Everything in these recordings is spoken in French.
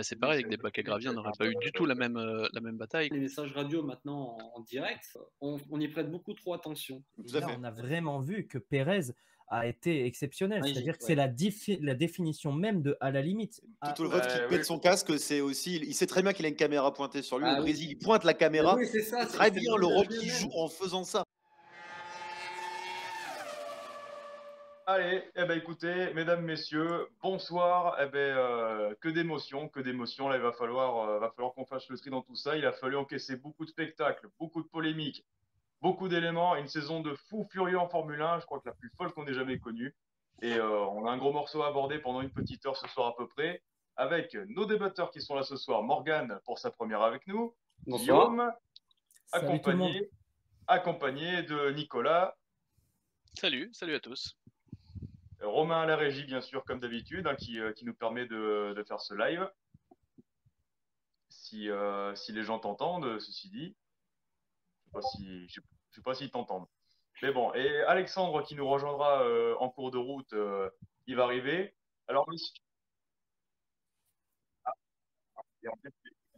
c'est pareil avec des bacs à gravier, on n'aurait pas eu du tout la même bataille. Les messages radio maintenant en direct, on y prête beaucoup trop attention. Tout Et à là, fait. on a vraiment vu que Pérez a été exceptionnel. Magique, C'est-à-dire que ouais. c'est la définition même de à la limite. Tout le ref qui Bah, pète oui. son casque, c'est aussi. Il sait très bien qu'il a une caméra pointée sur lui. Au Ah oui. Brésil, il pointe la Bah caméra. oui, c'est ça. C'est très C'est bien le rôle l'image qu'il joue même. en faisant ça. Allez, eh ben écoutez, mesdames, messieurs, bonsoir. Eh ben, que d'émotions, que d'émotions. Là, va falloir qu'on fasse le tri dans tout ça. Il a fallu encaisser beaucoup de spectacles, beaucoup de polémiques, beaucoup d'éléments. Une saison de fou furieux en Formule 1, je crois que la plus folle qu'on ait jamais connue. Et on a un gros morceau à aborder pendant une petite heure ce soir à peu près, avec nos débatteurs qui sont là ce soir. Morgane pour sa première avec nous, Bonsoir. Guillaume, Salut tout le monde. accompagné de Nicolas. Salut à tous. Romain à la régie, bien sûr, comme d'habitude, hein, qui nous permet de faire ce live. Si les gens t'entendent, ceci dit, je sais pas s'ils t'entendent. Mais bon, et Alexandre qui nous rejoindra en cours de route, il va arriver. Alors, et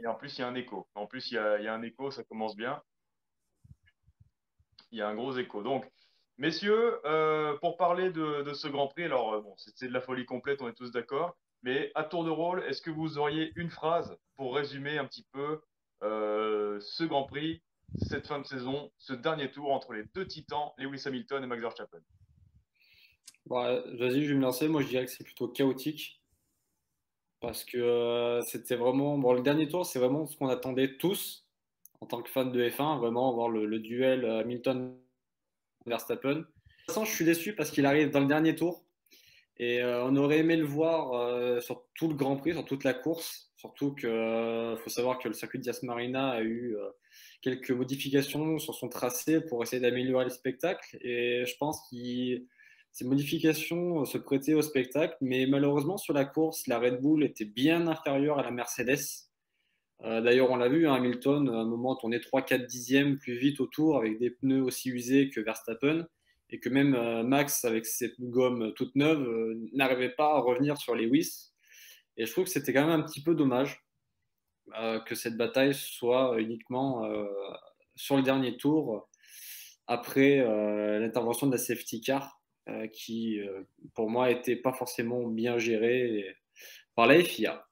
en plus, il y a un écho. En plus, il y a un écho, ça commence bien. Il y a un gros écho. Donc, messieurs, pour parler de ce Grand Prix, alors bon, c'est de la folie complète, on est tous d'accord. Mais à tour de rôle, est-ce que vous auriez une phrase pour résumer un petit peu ce Grand Prix, cette fin de saison, ce dernier tour entre les deux titans, Lewis Hamilton et Max Verstappen? Bon, vas-y, je vais me lancer. Moi, je dirais que c'est plutôt chaotique. Parce que c'était vraiment. Bon, le dernier tour, c'est vraiment ce qu'on attendait tous en tant que fan de F1, vraiment voir le duel Hamilton-Verstappen. De toute façon, je suis déçu parce qu'il arrive dans le dernier tour. Et on aurait aimé le voir sur tout le Grand Prix, sur toute la course. Surtout qu'il faut savoir que le circuit de Yas Marina a eu quelques modifications sur son tracé pour essayer d'améliorer le spectacle. Et je pense que ces modifications se prêtaient au spectacle. Mais malheureusement, sur la course, la Red Bull était bien inférieure à la Mercedes. D'ailleurs, on l'a vu, hein, Hamilton, à un moment, tournait 3-4 dixièmes plus vite au tour avec des pneus aussi usés que Verstappen. Et que même Max, avec ses gommes toutes neuves, n'arrivait pas à revenir sur Lewis. Et je trouve que c'était quand même un petit peu dommage que cette bataille soit uniquement sur le dernier tour, après l'intervention de la safety car, qui, pour moi, n'était pas forcément bien gérée par la FIA.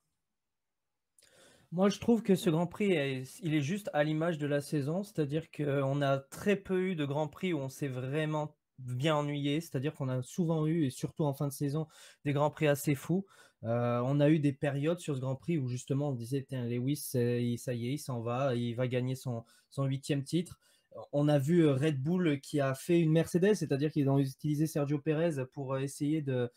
Moi, je trouve que ce Grand Prix, il est juste à l'image de la saison, c'est-à-dire qu'on a très peu eu de Grand Prix où on s'est vraiment bien ennuyé, c'est-à-dire qu'on a souvent eu, et surtout en fin de saison, des Grands Prix assez fous. On a eu des périodes sur ce Grand Prix où justement on disait, tiens, Lewis, ça y est, il s'en va, il va gagner son 8e titre. On a vu Red Bull qui a fait une Mercedes, c'est-à-dire qu'ils ont utilisé Sergio Pérez pour essayer de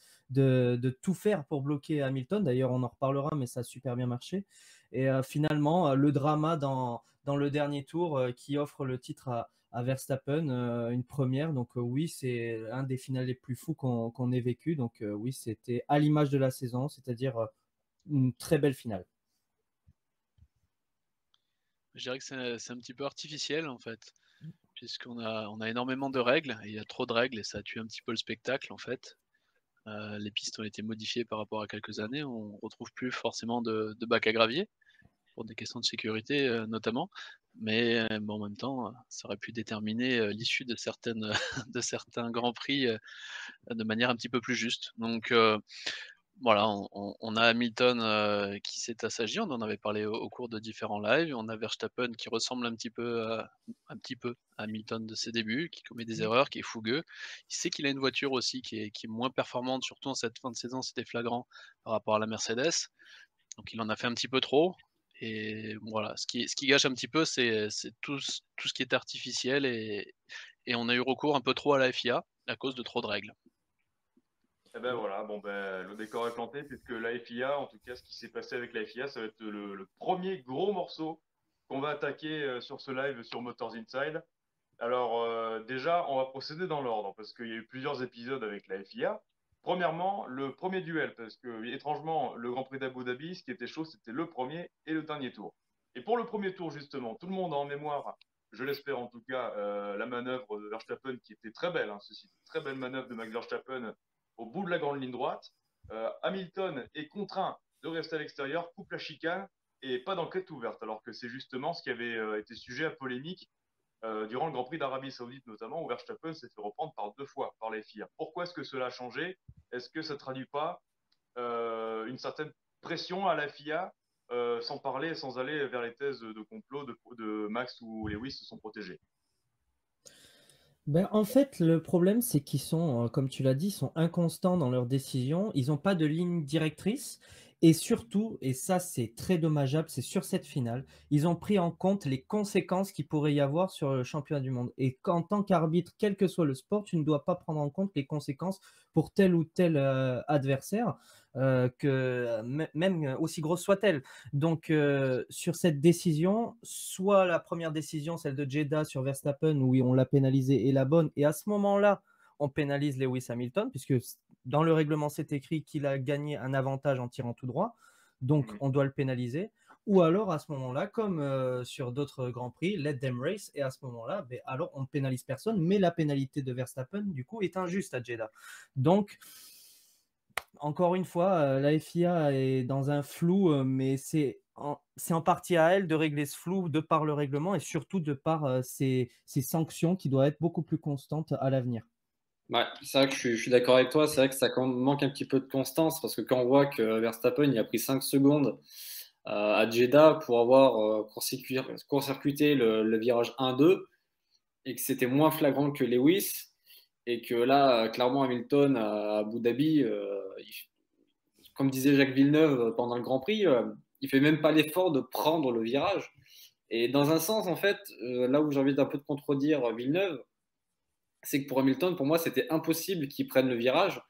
tout faire pour bloquer Hamilton. D'ailleurs, on en reparlera, mais ça a super bien marché. Et finalement, le drama dans le dernier tour qui offre le titre à Verstappen, une première. Donc oui, c'est un des finales les plus fous qu'on ait vécu. Donc oui, c'était à l'image de la saison, c'est-à-dire une très belle finale. Je dirais que c'est un petit peu artificiel en fait, on a énormément de règles, et il y a trop de règles et ça tue un petit peu le spectacle en fait. Les pistes ont été modifiées par rapport à quelques années, on retrouve plus forcément de bac à gravier, pour des questions de sécurité notamment, mais bon, en même temps, ça aurait pu déterminer l'issue de de certains grands prix de manière un petit peu plus juste. Donc voilà, on a Hamilton qui s'est assagi, on en avait parlé au cours de différents lives. On a Verstappen qui ressemble un petit peu à Hamilton de ses débuts, qui commet des erreurs, qui est fougueux. Il sait qu'il a une voiture aussi qui est moins performante, surtout en cette fin de saison, c'était flagrant par rapport à la Mercedes. Donc il en a fait un petit peu trop. Et voilà, ce qui gâche un petit peu, c'est tout ce qui est artificiel, et on a eu recours un peu trop à la FIA à cause de trop de règles. Eh ben voilà, bon ben le décor est planté puisque la FIA, en tout cas ce qui s'est passé avec la FIA, ça va être le premier gros morceau qu'on va attaquer sur ce live sur Motors Inside. Alors déjà, on va procéder dans l'ordre parce qu'il y a eu plusieurs épisodes avec la FIA. Premièrement, le premier duel, parce que étrangement, le Grand Prix d'Abu Dhabi, ce qui était chaud, c'était le premier et le dernier tour. Et pour le premier tour, justement, tout le monde a en mémoire, je l'espère en tout cas, la manœuvre de Verstappen qui était très belle, hein, ceci, très belle manœuvre de Max Verstappen au bout de la grande ligne droite. Hamilton est contraint de rester à l'extérieur, coupe la chicane et pas d'enquête ouverte, alors que c'est justement ce qui avait été sujet à polémique durant le Grand Prix d'Arabie Saoudite notamment, où Verstappen s'est fait reprendre par 2 fois par la FIA. Pourquoi est-ce que cela a changé? Est-ce que ça ne traduit pas une certaine pression à la FIA, sans parler, sans aller vers les thèses de complot de Max ou Lewis se sont protégés? Ben, en fait, le problème, c'est qu'ils sont, comme tu l'as dit, ils sont inconstants dans leurs décisions. Ils n'ont pas de ligne directrice. Et surtout, et ça, c'est très dommageable, c'est sur cette finale, ils ont pris en compte les conséquences qu'il pourrait y avoir sur le championnat du monde. Et qu'en tant qu'arbitre, quel que soit le sport, tu ne dois pas prendre en compte les conséquences pour tel ou tel adversaire, même aussi grosse soit-elle. Donc, sur cette décision, soit la première décision, celle de Jeddah sur Verstappen, où on l'a pénalisé, est la bonne. Et à ce moment-là, on pénalise Lewis Hamilton, puisque dans le règlement, c'est écrit qu'il a gagné un avantage en tirant tout droit. Donc, on doit le pénaliser. Ou alors, à ce moment-là, comme sur d'autres Grands Prix, let them race. Et à ce moment-là, ben, alors on ne pénalise personne. Mais la pénalité de Verstappen, du coup, est injuste à Jeddah. Donc, encore une fois, la FIA est dans un flou, mais c'est en partie à elle de régler ce flou de par le règlement et surtout de par ces sanctions qui doivent être beaucoup plus constantes à l'avenir. Ouais, c'est vrai que je suis d'accord avec toi. C'est vrai que ça manque un petit peu de constance parce que quand on voit que Verstappen il a pris 5 secondes à Jeddah pour avoir court-circuité le virage 1-2 et que c'était moins flagrant que Lewis et que là, clairement, Hamilton à Abu Dhabi, comme disait Jacques Villeneuve pendant le Grand Prix, il fait même pas l'effort de prendre le virage. Et dans un sens, en fait, là où j'ai envie d'un peu de contredire Villeneuve, c'est que pour Hamilton, pour moi, c'était impossible qu'il prenne le virage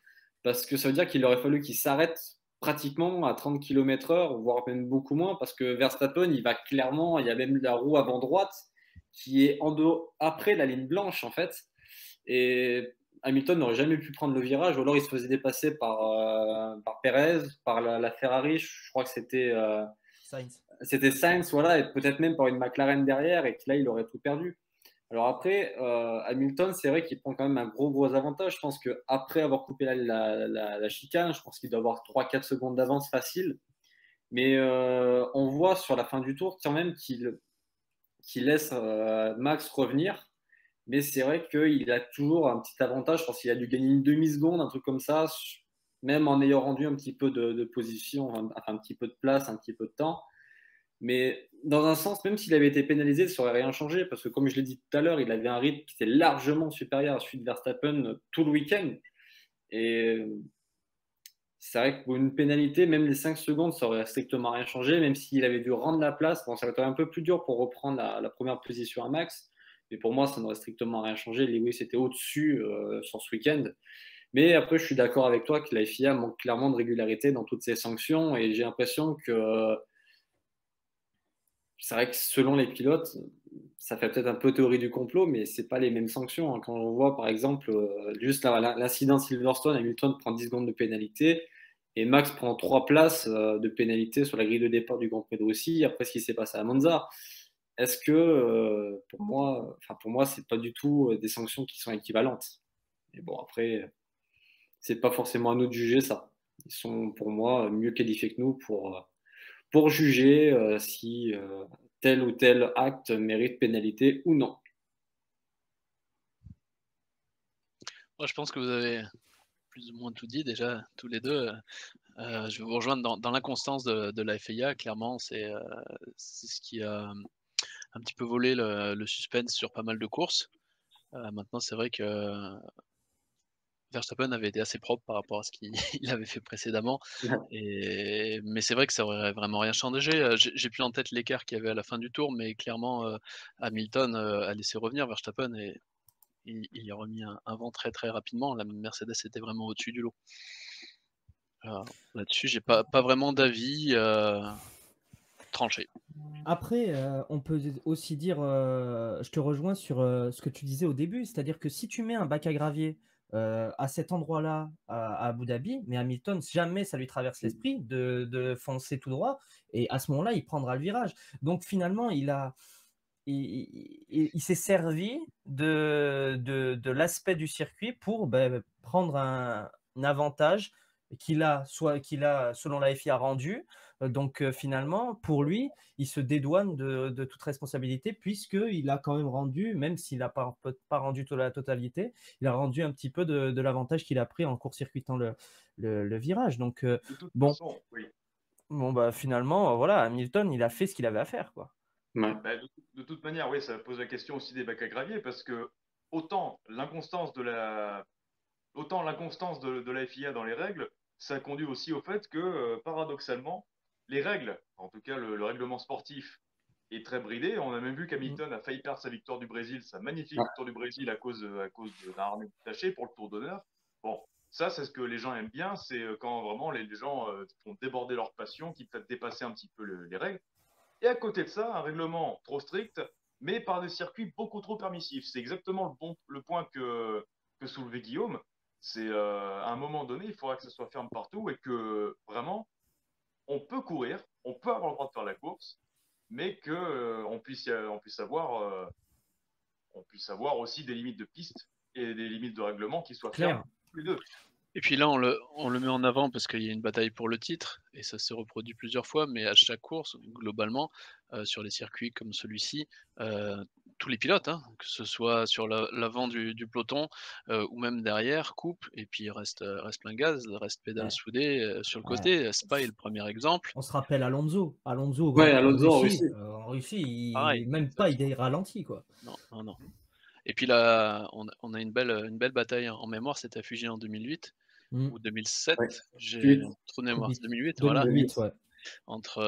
parce que ça veut dire qu'il aurait fallu qu'il s'arrête pratiquement à 30 km/h, voire même beaucoup moins, parce que Verstappen, il va clairement, il y a même la roue avant droite qui est en dos, après la ligne blanche, en fait. Et Hamilton n'aurait jamais pu prendre le virage, ou alors il se faisait dépasser par Perez, par la Ferrari, je crois que Sainz. c'était Sainz, voilà, et peut-être même par une McLaren derrière, et que là, il aurait tout perdu. Alors après, Hamilton, c'est vrai qu'il prend quand même un gros avantage. Je pense qu'après avoir coupé la chicane, je pense qu'il doit avoir 3-4 secondes d'avance facile. Mais on voit sur la fin du tour quand même qu'il laisse Max revenir. Mais c'est vrai qu'il a toujours un petit avantage. Je pense qu'il a dû gagner une demi-seconde, un truc comme ça, même en ayant rendu un petit peu de position, enfin, un petit peu de place, un petit peu de temps. Mais dans un sens, même s'il avait été pénalisé, ça n'aurait rien changé, parce que comme je l'ai dit tout à l'heure, il avait un rythme qui était largement supérieur à celui de Verstappen tout le week-end. Et c'est vrai que pour une pénalité, même les 5 secondes, ça aurait strictement rien changé, même s'il avait dû rendre la place. Bon, ça aurait été un peu plus dur pour reprendre la première position à Max, mais pour moi, ça n'aurait strictement rien changé. Lewis était au-dessus sur ce week-end. Mais après, je suis d'accord avec toi que la FIA manque clairement de régularité dans toutes ces sanctions, et j'ai l'impression que c'est vrai que selon les pilotes, ça fait peut-être un peu théorie du complot, mais c'est pas les mêmes sanctions, hein. Quand on voit par exemple juste l'incident Silverstone, Hamilton prend 10 secondes de pénalité et Max prend 3 places de pénalité sur la grille de départ du Grand Prix de Russie après ce qui s'est passé à Monza. Est-ce que pour moi, c'est pas du tout des sanctions qui sont équivalentes. Et bon, après, c'est pas forcément à nous de juger ça. Ils sont pour moi mieux qualifiés que nous pour juger si tel ou tel acte mérite pénalité ou non. Moi, je pense que vous avez plus ou moins tout dit déjà, tous les deux. Je vais vous rejoindre dans l'inconstance de la FIA. Clairement, c'est ce qui a un petit peu volé le suspense sur pas mal de courses. Maintenant, c'est vrai que Verstappen avait été assez propre par rapport à ce qu'il avait fait précédemment. Mais c'est vrai que ça aurait vraiment rien changé. J'ai plus en tête l'écart qu'il y avait à la fin du tour, mais clairement, Hamilton a laissé revenir Verstappen et il y a remis un vent très très rapidement. La Mercedes était vraiment au-dessus du lot. Là-dessus, j'ai pas vraiment d'avis tranché. Après, on peut aussi dire, je te rejoins sur ce que tu disais au début, c'est-à-dire que si tu mets un bac à gravier à cet endroit-là, à Abu Dhabi, mais Hamilton, jamais ça lui traverse l'esprit de foncer tout droit, et à ce moment-là, il prendra le virage. Donc finalement, il s'est servi de l'aspect du circuit pour prendre un avantage qu'il a, selon la FIA, rendu. Donc finalement, pour lui, il se dédouane de toute responsabilité puisqu'il a quand même rendu, même s'il n'a pas rendu la totalité, il a rendu un petit peu de l'avantage qu'il a pris en court-circuitant le virage. Donc De toute bon, façon, oui. bah, finalement, voilà, Hamilton, il a fait ce qu'il avait à faire, quoi. Ouais. Bah, de toute manière, oui, ça pose la question aussi des bacs à gravier parce que autant l'inconstance de la FIA dans les règles, ça conduit aussi au fait que, paradoxalement, les règles, en tout cas le règlement sportif, est très bridé. On a même vu qu'Hamilton a failli perdre sa victoire du Brésil, sa magnifique Ouais. victoire du Brésil à cause d'un harnais détaché pour le Tour d'honneur. Bon, ça, c'est ce que les gens aiment bien, c'est quand vraiment les gens font déborder leur passion, qui peut dépasser un petit peu les règles. Et à côté de ça, un règlement trop strict, mais par des circuits beaucoup trop permissifs. C'est exactement le point que soulevait Guillaume. C'est à un moment donné, il faudra que ça soit ferme partout et que vraiment, on peut courir, on peut avoir le droit de faire la course, mais que on puisse avoir aussi des limites de piste et des limites de règlement qui soient Clair. fermes tous les deux. Et puis là, on le met en avant parce qu'il y a une bataille pour le titre et ça se reproduit plusieurs fois, mais à chaque course, globalement, sur les circuits comme celui-ci, tous les pilotes, hein, que ce soit sur l'avant du peloton ou même derrière, coupent et puis reste plein gaz, reste pédale Ouais. soudée sur le Ouais. côté. Spa est le premier exemple. On se rappelle Alonso au Ouais, Grand Prix de Alonso en Russie. Russie. En Russie, Pareil, même pas, il ralentit, quoi. non, non, non. Et puis là, on a une belle bataille en mémoire, c'était à Fuji en 2008 Mm. ou 2007, Ouais. j'ai 8. un trou de mémoire, c'est 2008, 2008, voilà, ouais. entre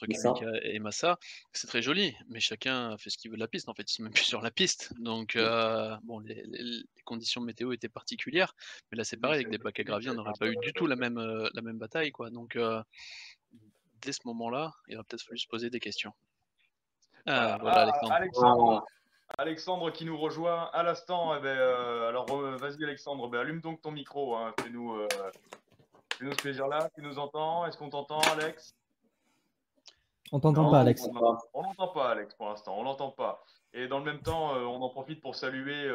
Massa. Kubica et Massa. C'est très joli, mais chacun fait ce qu'il veut de la piste. En fait, ils sont même plus sur la piste. Donc, bon, les conditions météo étaient particulières, mais là, c'est pareil, avec des bacs à gravier, on n'aurait pas eu du tout la même bataille, quoi. Donc, dès ce moment-là, il aurait peut-être fallu se poser des questions. Ah, voilà, Alexandre. Alexandre qui nous rejoint à l'instant. Eh ben, alors, vas-y, Alexandre, ben, allume donc ton micro. Hein. Fais-nous ce plaisir-là. Tu nous entends? Est-ce qu'on t'entend, Alex? On t'entend Non, pas, Alex. on n'entend pas, Alex, pour l'instant. On l'entend pas. Et dans le même temps, on en profite pour saluer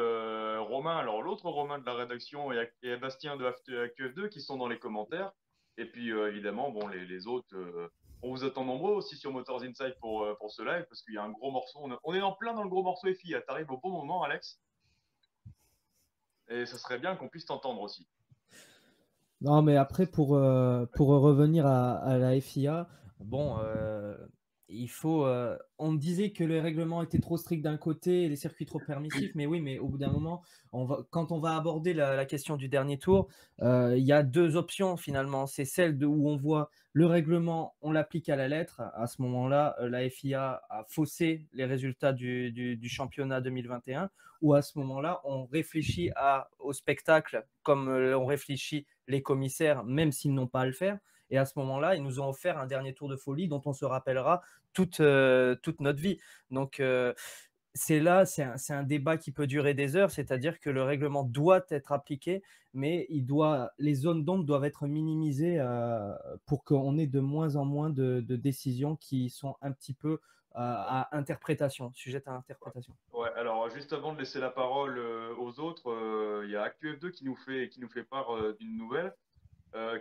Romain, alors l'autre Romain de la rédaction et Bastien de QF2 qui sont dans les commentaires. Et puis, évidemment, bon, les autres, on vous attend nombreux aussi sur Motors Inside pour ce live parce qu'il y a un gros morceau. On est en plein dans le gros morceau FIA. Tu arrives au bon moment, Alex. Et ça serait bien qu'on puisse t'entendre aussi. Non, mais après, pour revenir à la FIA, bon, il faut. On disait que les règlements étaient trop stricts d'un côté et les circuits trop permissifs, mais oui, mais au bout d'un moment, quand on va aborder la question du dernier tour, il y a deux options finalement. C'est celle où on voit le règlement, on l'applique à la lettre. À ce moment-là, la FIA a faussé les résultats du championnat 2021, ou à ce moment-là, on réfléchit au spectacle comme on réfléchit les commissaires, même s'ils n'ont pas à le faire. Et à ce moment-là, ils nous ont offert un dernier tour de folie dont on se rappellera toute notre vie. Donc, c'est un débat qui peut durer des heures, c'est-à-dire que le règlement doit être appliqué, mais les zones d'ombre doivent être minimisées pour qu'on ait de moins en moins de décisions qui sont un petit peu à interprétation, sujettes à interprétation. Ouais, alors juste avant de laisser la parole aux autres, il y a ActuF2 qui nous fait part d'une nouvelle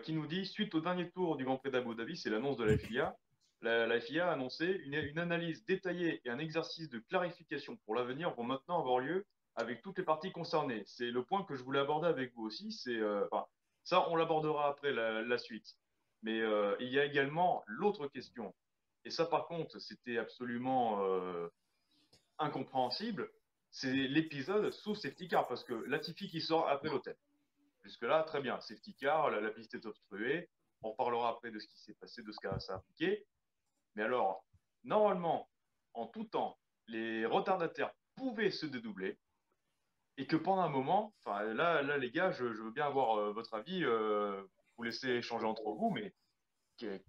qui nous dit suite au dernier tour du Grand Prix d'Abu Dhabi, c'est l'annonce de la FIA. La FIA a annoncé une analyse détaillée et un exercice de clarification pour l'avenir vont maintenant avoir lieu avec toutes les parties concernées. C'est le point que je voulais aborder avec vous aussi. Ça, on l'abordera après la suite. Mais il y a également l'autre question. Et ça, par contre, c'était absolument incompréhensible. C'est l'épisode sous safety car parce que Latifi qui sort après l'hôtel. Jusque-là, très bien. Safety car, la piste est obstruée. On parlera après de ce qui s'est passé, de ce que ça a appliqué. Mais alors, normalement, en tout temps, les retardataires pouvaient se dédoubler et que pendant un moment, enfin là les gars, je veux bien avoir votre avis, vous laissez échanger entre vous, mais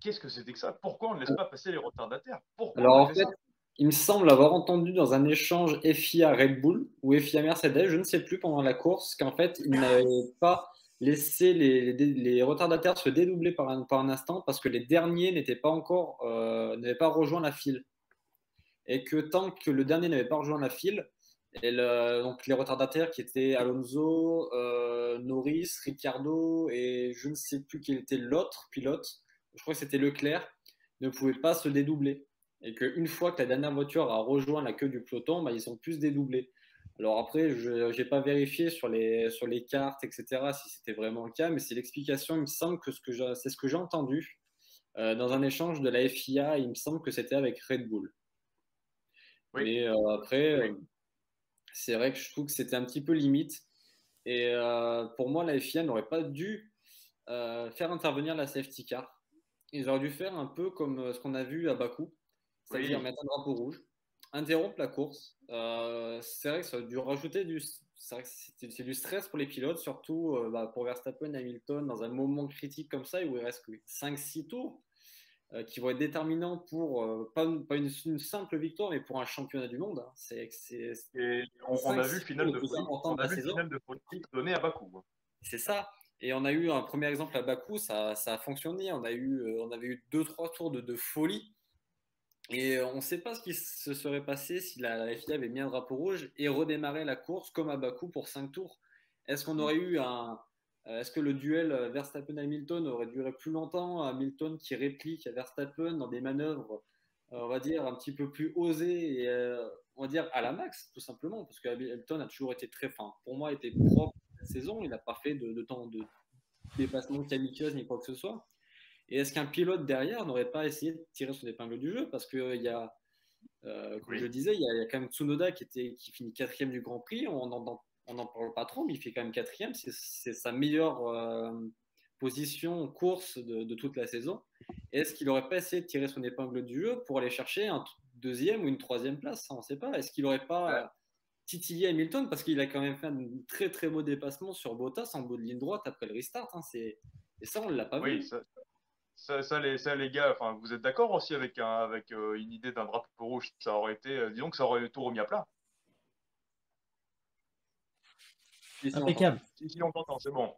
qu'est-ce que c'était que ça? Pourquoi on ne laisse pas passer les retardataires? Pourquoi Alors on a en fait fait, ça? il me semble avoir entendu dans un échange FIA Red Bull ou FIA Mercedes, je ne sais plus pendant la course, qu'en fait, ils n'avaient pas laissé les retardataires se dédoubler par un instant parce que les derniers n'avaient pas rejoint la file. Et que tant que le dernier n'avait pas rejoint la file, Et donc les retardataires qui étaient Alonso, Norris, Ricciardo et je ne sais plus quel était l'autre pilote, je crois que c'était Leclerc, ne pouvaient pas se dédoubler. Et qu'une fois que la dernière voiture a rejoint la queue du peloton, bah, ils sont plus dédoublés. Alors après, je n'ai pas vérifié sur les cartes, etc., si c'était vraiment le cas, mais c'est l'explication, il me semble que c'est ce que j'ai entendu dans un échange de la FIA, il me semble que c'était avec Red Bull. Oui. Mais après, c'est vrai que je trouve que c'était un petit peu limite. Et pour moi, la FIA n'aurait pas dû faire intervenir la safety car. Ils auraient dû faire un peu comme ce qu'on a vu à Bakou, c'est-à-dire Oui. mettre un drapeau rouge, interrompre la course. C'est vrai que ça aurait dû rajouter c'est vrai que c'est du stress pour les pilotes, surtout pour Verstappen et Hamilton, dans un moment critique comme ça, où il reste 5-6 tours qui vont être déterminants pour, pas une simple victoire, mais pour un championnat du monde. Hein. Et on a vu finale de folie. On a vu finale de folie donnée à Bakou. C'est ça. Et on a eu un premier exemple à Bakou, ça a fonctionné. On avait eu 2-3 tours de folie. Et on ne sait pas ce qui se serait passé si la FIA avait mis un drapeau rouge et redémarré la course comme à Bakou pour 5 tours. Est-ce qu'on aurait eu est-ce que le duel Verstappen-Hamilton aurait duré plus longtemps? Hamilton qui réplique à Verstappen dans des manœuvres, on va dire, un petit peu plus osées et on va dire à la max, tout simplement, parce que Hamilton a toujours été très fin. Pour moi, il était propre cette saison, il n'a pas fait de temps de dépassement calamiteuse ni quoi que ce soit. Et est-ce qu'un pilote derrière n'aurait pas essayé de tirer son épingle du jeu? Parce qu'il y a, comme je le disais, il y a quand même Tsunoda qui finit 4e du Grand Prix. On n'en parle pas trop, mais il fait quand même 4e. C'est sa meilleure position course de toute la saison. Est-ce qu'il n'aurait pas essayé de tirer son épingle du jeu pour aller chercher un 2e ou une 3e place? On ne sait pas. Est-ce qu'il n'aurait pas titillé Hamilton? Parce qu'il a quand même fait un très très beau dépassement sur Bottas en bout de ligne droite après le restart. Hein. Et ça, on ne l'a pas vu. Ça, les gars, enfin, vous êtes d'accord aussi avec une idée d'un drapeau rouge? Ça aurait été, disons que ça aurait tout remis à plat. Impeccable. Si on t'entend, c'est bon.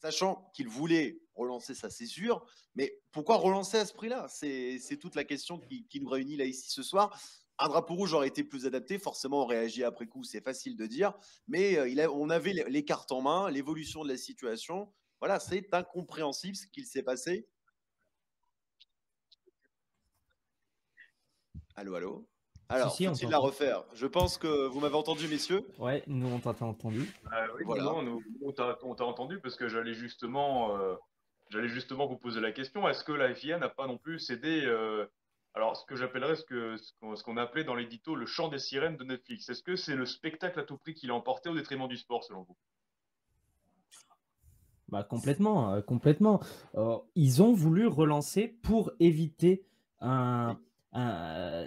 Sachant qu'il voulait relancer ça, c'est sûr. Mais pourquoi relancer à ce prix-là? C'est toute la question qui nous réunit là ici ce soir. Un drapeau rouge aurait été plus adapté. Forcément, on réagit après coup, c'est facile de dire. Mais on avait les cartes en main, l'évolution de la situation. Voilà, c'est incompréhensible ce qu'il s'est passé. Allô, allô. Alors, faut-il la refaire? Je pense que vous m'avez entendu, messieurs. Ouais, nous on t'a entendu. Oui, voilà. Non, on t'a entendu parce que j'allais justement vous poser la question. Est-ce que la FIA n'a pas non plus cédé alors ce que j'appellerais ce qu'on appelait dans l'édito le chant des sirènes de Netflix? Est-ce que c'est le spectacle à tout prix qui l'a emporté au détriment du sport selon vous? Bah, complètement, complètement. Ils ont voulu relancer pour éviter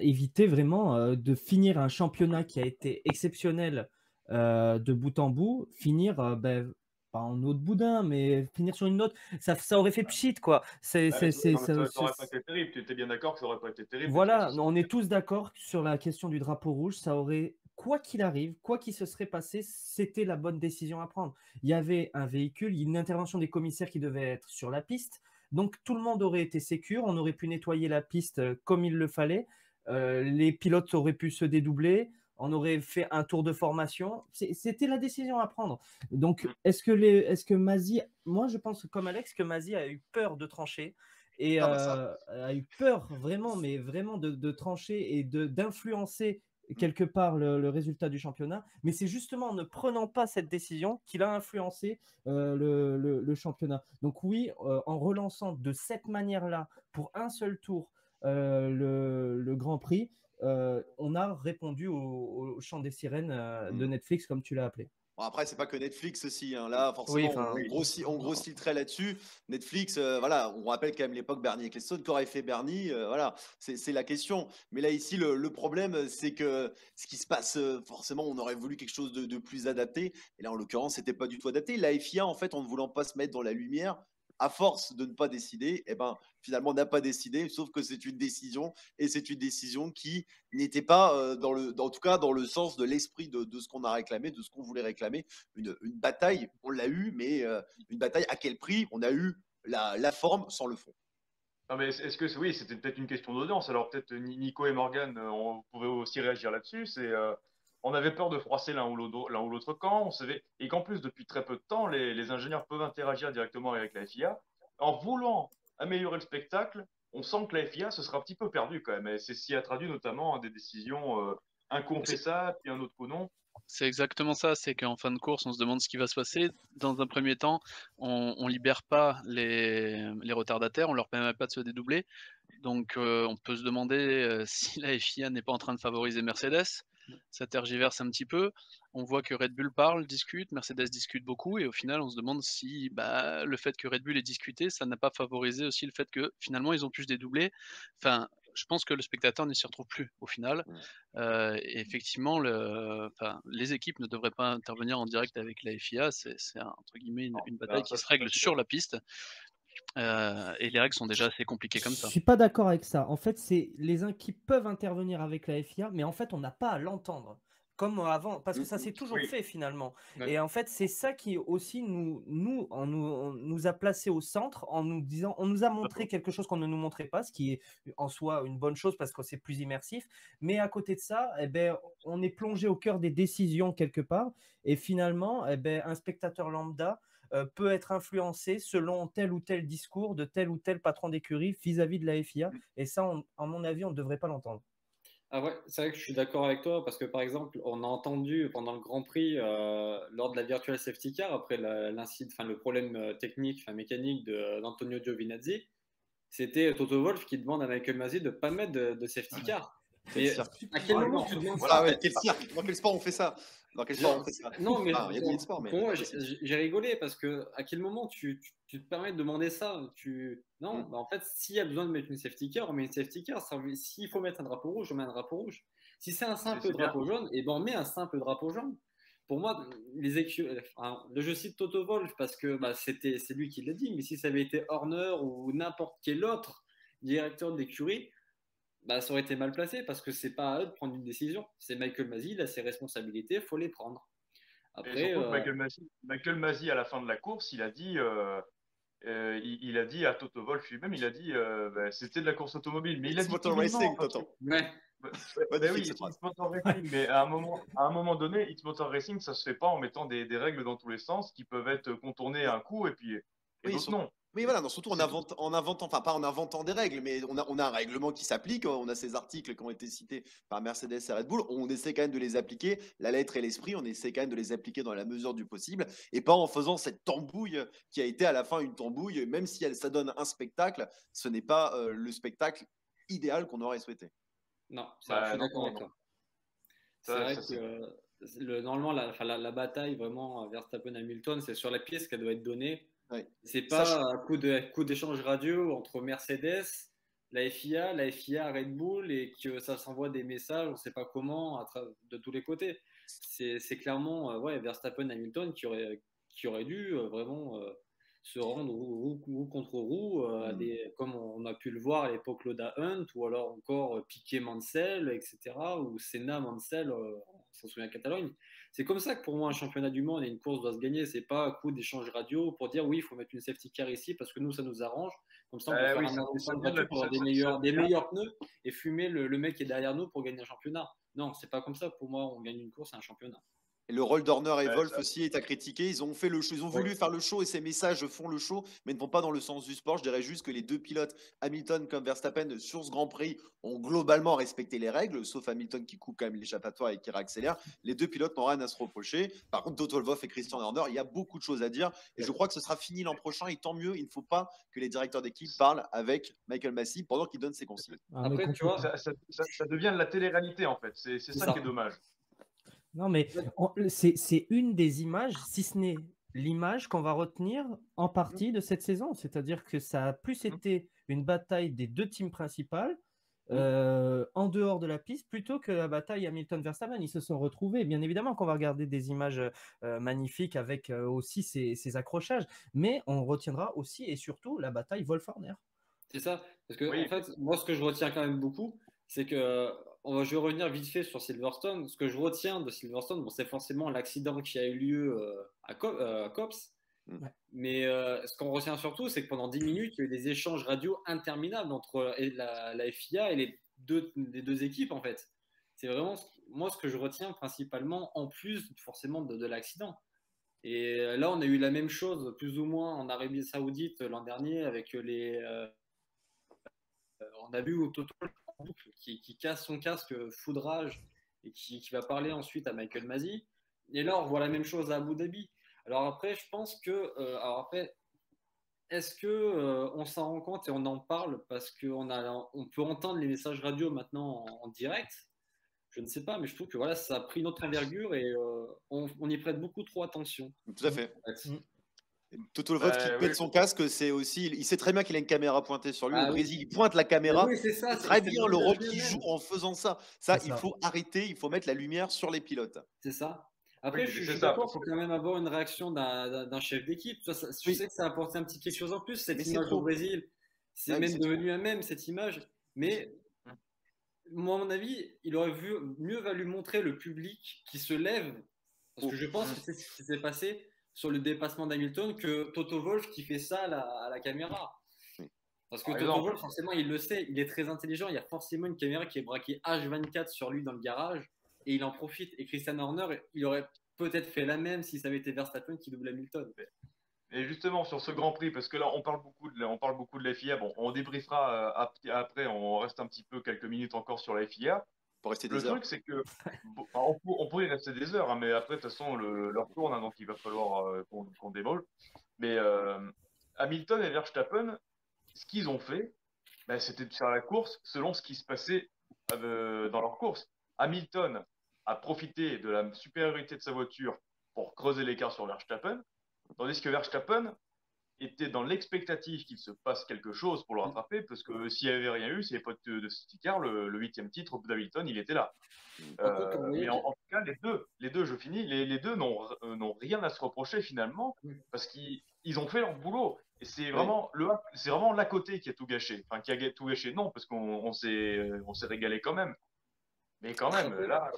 éviter vraiment de finir un championnat qui a été exceptionnel de bout en bout, finir pas en eau de boudin, mais finir sur une note, ça aurait fait pchit, quoi. Ça aurait pas été terrible, tu étais bien d'accord que ça aurait pas été terrible. Voilà, on est tous d'accord sur la question du drapeau rouge, ça aurait, quoi qu'il arrive, quoi qu'il se serait passé, c'était la bonne décision à prendre. Il y avait un véhicule, une intervention des commissaires qui devait être sur la piste, donc tout le monde aurait été sécure, on aurait pu nettoyer la piste comme il le fallait, les pilotes auraient pu se dédoubler, on aurait fait un tour de formation, c'était la décision à prendre. Donc est-ce que Masi, moi je pense comme Alex que Masi a eu peur de trancher et a eu peur vraiment, mais vraiment de trancher et d'influencer quelque part le résultat du championnat, mais c'est justement en ne prenant pas cette décision qu'il a influencé le championnat. Donc oui, en relançant de cette manière-là pour un seul tour le Grand Prix, on a répondu au chant des sirènes de Netflix, comme tu l'as appelé. Bon, après, c'est pas que Netflix aussi. Hein. Là, forcément, on grossit le trait là-dessus. Netflix, voilà, on rappelle quand même l'époque Bernie Ecclestone. Qu'aurait fait Bernie voilà, c'est la question. Mais là, ici, le problème, c'est que ce qui se passe, forcément, on aurait voulu quelque chose de plus adapté. Et là, en l'occurrence, c'était pas du tout adapté. La FIA, en fait, en ne voulant pas se mettre dans la lumière, à force de ne pas décider, eh ben, finalement, n'a pas décidé, sauf que c'est une décision, et c'est une décision qui n'était pas, en tout cas, dans le sens de l'esprit de ce qu'on a réclamé, de ce qu'on voulait réclamer. Une bataille, on l'a eu, mais une bataille à quel prix? On a eu la forme sans le fond. Non, mais est-ce que oui, c'était peut-être une question d'audience. Alors peut-être Nico et Morgan, on pouvait aussi réagir là-dessus. On avait peur de froisser l'un ou l'autre camp. On savait, et qu'en plus, depuis très peu de temps, les ingénieurs peuvent interagir directement avec la FIA. En voulant améliorer le spectacle, on sent que la FIA se sera un petit peu perdue quand même. Et c'est ce qui a traduit notamment des décisions, un coup on fait ça, puis un autre coup non. C'est exactement ça, c'est qu'en fin de course, on se demande ce qui va se passer. Dans un premier temps, on libère pas les retardataires, on leur permet pas de se dédoubler. Donc on peut se demander si la FIA n'est pas en train de favoriser Mercedes. Ça tergiverse un petit peu. On voit que Red Bull parle, discute, Mercedes discute beaucoup, et au final, on se demande si le fait que Red Bull ait discuté, ça n'a pas favorisé aussi le fait que finalement ils ont pu se dédoubler. Enfin, je pense que le spectateur ne s'y retrouve plus au final. Et effectivement, les équipes ne devraient pas intervenir en direct avec la FIA. C'est entre guillemets une bataille qui se règle sur la piste. Et les règles sont déjà assez compliquées comme ça. Je suis pas d'accord avec ça. En fait, c'est les équipes peuvent intervenir avec la FIA, mais en fait, on n'a pas à l'entendre. Comme avant, parce que ça s'est toujours fait finalement. Ouais. Et en fait, c'est ça qui aussi nous a placés au centre en nous disant, on nous a montré quelque chose qu'on ne nous montrait pas, ce qui est en soi une bonne chose parce que c'est plus immersif. Mais à côté de ça, eh ben, on est plongé au cœur des décisions quelque part. Et finalement, eh ben, un spectateur lambda peut être influencé selon tel ou tel discours de tel ou tel patron d'écurie vis-à-vis de la FIA. Et ça, à mon avis, on ne devrait pas l'entendre. Ah ouais, c'est vrai que je suis d'accord avec toi parce que par exemple, on a entendu pendant le Grand Prix, lors de la Virtual Safety Car, après le problème technique, mécanique d'Antonio Giovinazzi, c'était Toto Wolff qui demande à Michael Masi de ne pas mettre de safety car. Mais à quel moment tu demandes Voilà, ça? ouais, quel cirque. Dans quel sport on fait ça? Dans quel sport on fait ça? Non, mais Ah, il y a beaucoup de sports, mais pour moi, j'ai rigolé parce que à quel moment tu te permets de demander ça? Non, en fait, s'il y a besoin de mettre une safety car, on met une safety car. S'il faut mettre un drapeau rouge, on met un drapeau rouge. Si c'est un simple drapeau jaune, et ben on met un simple drapeau jaune. Pour moi, je cite Toto Wolff parce que c'est lui qui l'a dit, mais si ça avait été Horner ou n'importe quel autre directeur d'écurie, ça aurait été mal placé parce que c'est pas à eux de prendre une décision. C'est Michael Masi, il a ses responsabilités, il faut les prendre. Après, et surtout Michael Masi, à la fin de la course, il a dit, il a dit à Toto Wolff lui-même, il a dit, c'était de la course automobile, mais il a dit Motor Racing, Toto. Ouais. Oui, It's Motor Racing, mais à un moment donné, It's Motor Racing, ça se fait pas en mettant des règles dans tous les sens qui peuvent être contournées à un coup et puis d'autres non. Oui, voilà, surtout en inventant, enfin pas en inventant des règles, mais on a un règlement qui s'applique, on a ces articles qui ont été cités par Mercedes et Red Bull, on essaie quand même de les appliquer, la lettre et l'esprit, on essaie quand même de les appliquer dans la mesure du possible, et pas en faisant cette tambouille qui a été à la fin une tambouille, même si ça donne un spectacle, ce n'est pas le spectacle idéal qu'on aurait souhaité. Non, je suis d'accord avec toi. C'est vrai que normalement, la bataille vraiment Verstappen-Hamilton, c'est sur la pièce qu'elle doit être donnée. Ouais. C'est pas un coup d'échange radio entre Mercedes, la FIA, Red Bull, et que ça s'envoie des messages, on ne sait pas comment, de tous les côtés. C'est clairement Verstappen-Hamilton qui aurait dû vraiment se rendre roue contre roue, comme on a pu le voir à l'époque Loda Hunt, ou alors encore Piquet-Mansell, etc., ou Senna-Mansell, on s'en souvient à Catalogne. C'est comme ça que pour moi un championnat du monde et une course doit se gagner. C'est pas un coup d'échange radio pour dire oui, il faut mettre une safety car ici parce que nous ça nous arrange. Comme ça on peut faire un voiture pour avoir des meilleurs pneus et fumer le mec qui est derrière nous pour gagner un championnat. Non, c'est pas comme ça. Pour moi, on gagne une course, c'est un championnat. Et le rôle d'Horner et Wolff aussi est à critiquer. Ils ont fait le show, ils ont voulu faire le show et ces messages font le show, mais ne vont pas dans le sens du sport. Je dirais juste que les deux pilotes, Hamilton comme Verstappen, sur ce Grand Prix, ont globalement respecté les règles, sauf Hamilton qui coupe quand même l'échappatoire et qui réaccélère. Les deux pilotes n'ont rien à se reprocher. Par contre, Toto Wolff et Christian Horner, il y a beaucoup de choses à dire et je crois que ce sera fini l'an prochain. Et tant mieux, il ne faut pas que les directeurs d'équipe parlent avec Michael Masi pendant qu'il donne ses consignes. Après, tu vois, ça devient de la télé-réalité en fait. C'est ça qui est dommage. Non, mais c'est une des images, si ce n'est l'image qu'on va retenir en partie de cette saison. C'est-à-dire que ça a plus été une bataille des deux teams principales en dehors de la piste plutôt que la bataille Hamilton-Verstappen. Ils se sont retrouvés. Bien évidemment qu'on va regarder des images magnifiques avec aussi ces accrochages, mais on retiendra aussi et surtout la bataille Wolf-Horner. C'est ça. Parce que, Oui. en fait, moi, ce que je retiens quand même beaucoup, c'est que, je vais revenir vite fait sur Silverstone. Ce que je retiens de Silverstone, bon, c'est forcément l'accident qui a eu lieu à Copse. Mm. Mais ce qu'on retient surtout, c'est que pendant 10 minutes, il y a eu des échanges radio interminables entre la FIA et les deux équipes, en fait. C'est vraiment, moi, ce que je retiens principalement, en plus forcément de l'accident. Et là, on a eu la même chose, plus ou moins, en Arabie Saoudite l'an dernier, avec on a vu Toto qui casse son casque foudrage et qui va parler ensuite à Michael Masi. Et là, on voit la même chose à Abu Dhabi. Alors après, je pense que, est-ce que on s'en rend compte et on en parle parce on peut entendre les messages radio maintenant en direct. Je ne sais pas, mais je trouve que voilà, ça a pris une autre envergure et on y prête beaucoup trop attention. Tout à fait. En fait. Toto Wolff qui pète son casque, c'est aussi. Il sait très bien qu'il a une caméra pointée sur lui. Au Brésil, il pointe la caméra. Oui, c'est ça. C'est très bien le rôle qu'il joue en faisant ça. Ça, C'est il ça. faut arrêter. Il faut mettre la lumière sur les pilotes. C'est ça. Après, Oui, je c'est suis ça, d'accord, il parce faut que- quand même avoir une réaction d'un chef d'équipe. Je Oui. sais que ça a apporté un petit quelque chose en plus, cette Mais c'est image trop. au Brésil. C'est Ouais, mais même c'est devenu un mème, cette image. Mais moi, à mon avis, il aurait mieux valu montrer le public qui se lève. Parce que je pense que c'est ce qui s'est passé sur le dépassement d'Hamilton que Toto Wolff qui fait ça à la caméra. Parce que Par Toto exemple. Wolff, forcément, il le sait, il est très intelligent. Il y a forcément une caméra qui est braquée H24 sur lui dans le garage et il en profite. Et Christian Horner, il aurait peut-être fait la même si ça avait été Verstappen qui double Hamilton. Et justement, sur ce Grand Prix, parce que là, on parle beaucoup de la FIA. Bon, on débriefera après, on reste un petit peu quelques minutes encore sur la FIA. Pour rester Le des heures. truc, c'est que on pourrait y rester des heures, hein, mais après, de toute façon, l'heure tourne, hein, donc il va falloir qu'on dévoile. Mais Hamilton et Verstappen, ce qu'ils ont fait, ben, c'était de faire la course selon ce qui se passait dans leur course. Hamilton a profité de la supériorité de sa voiture pour creuser l'écart sur Verstappen, tandis que Verstappen était dans l'expectative qu'il se passe quelque chose pour le rattraper, parce que s'il n'y avait rien eu, s'il n'y avait pas de safety car, le 8e titre d'Hamilton, il était là. Par contre, on voyait Mais en tout cas, les deux, je finis, les deux n'ont rien à se reprocher finalement, parce qu'ils ont fait leur boulot. Et c'est vraiment l'à côté qui a tout gâché. Enfin, qui a tout gâché, non, parce qu'on s'est régalé quand même. Mais quand même, là,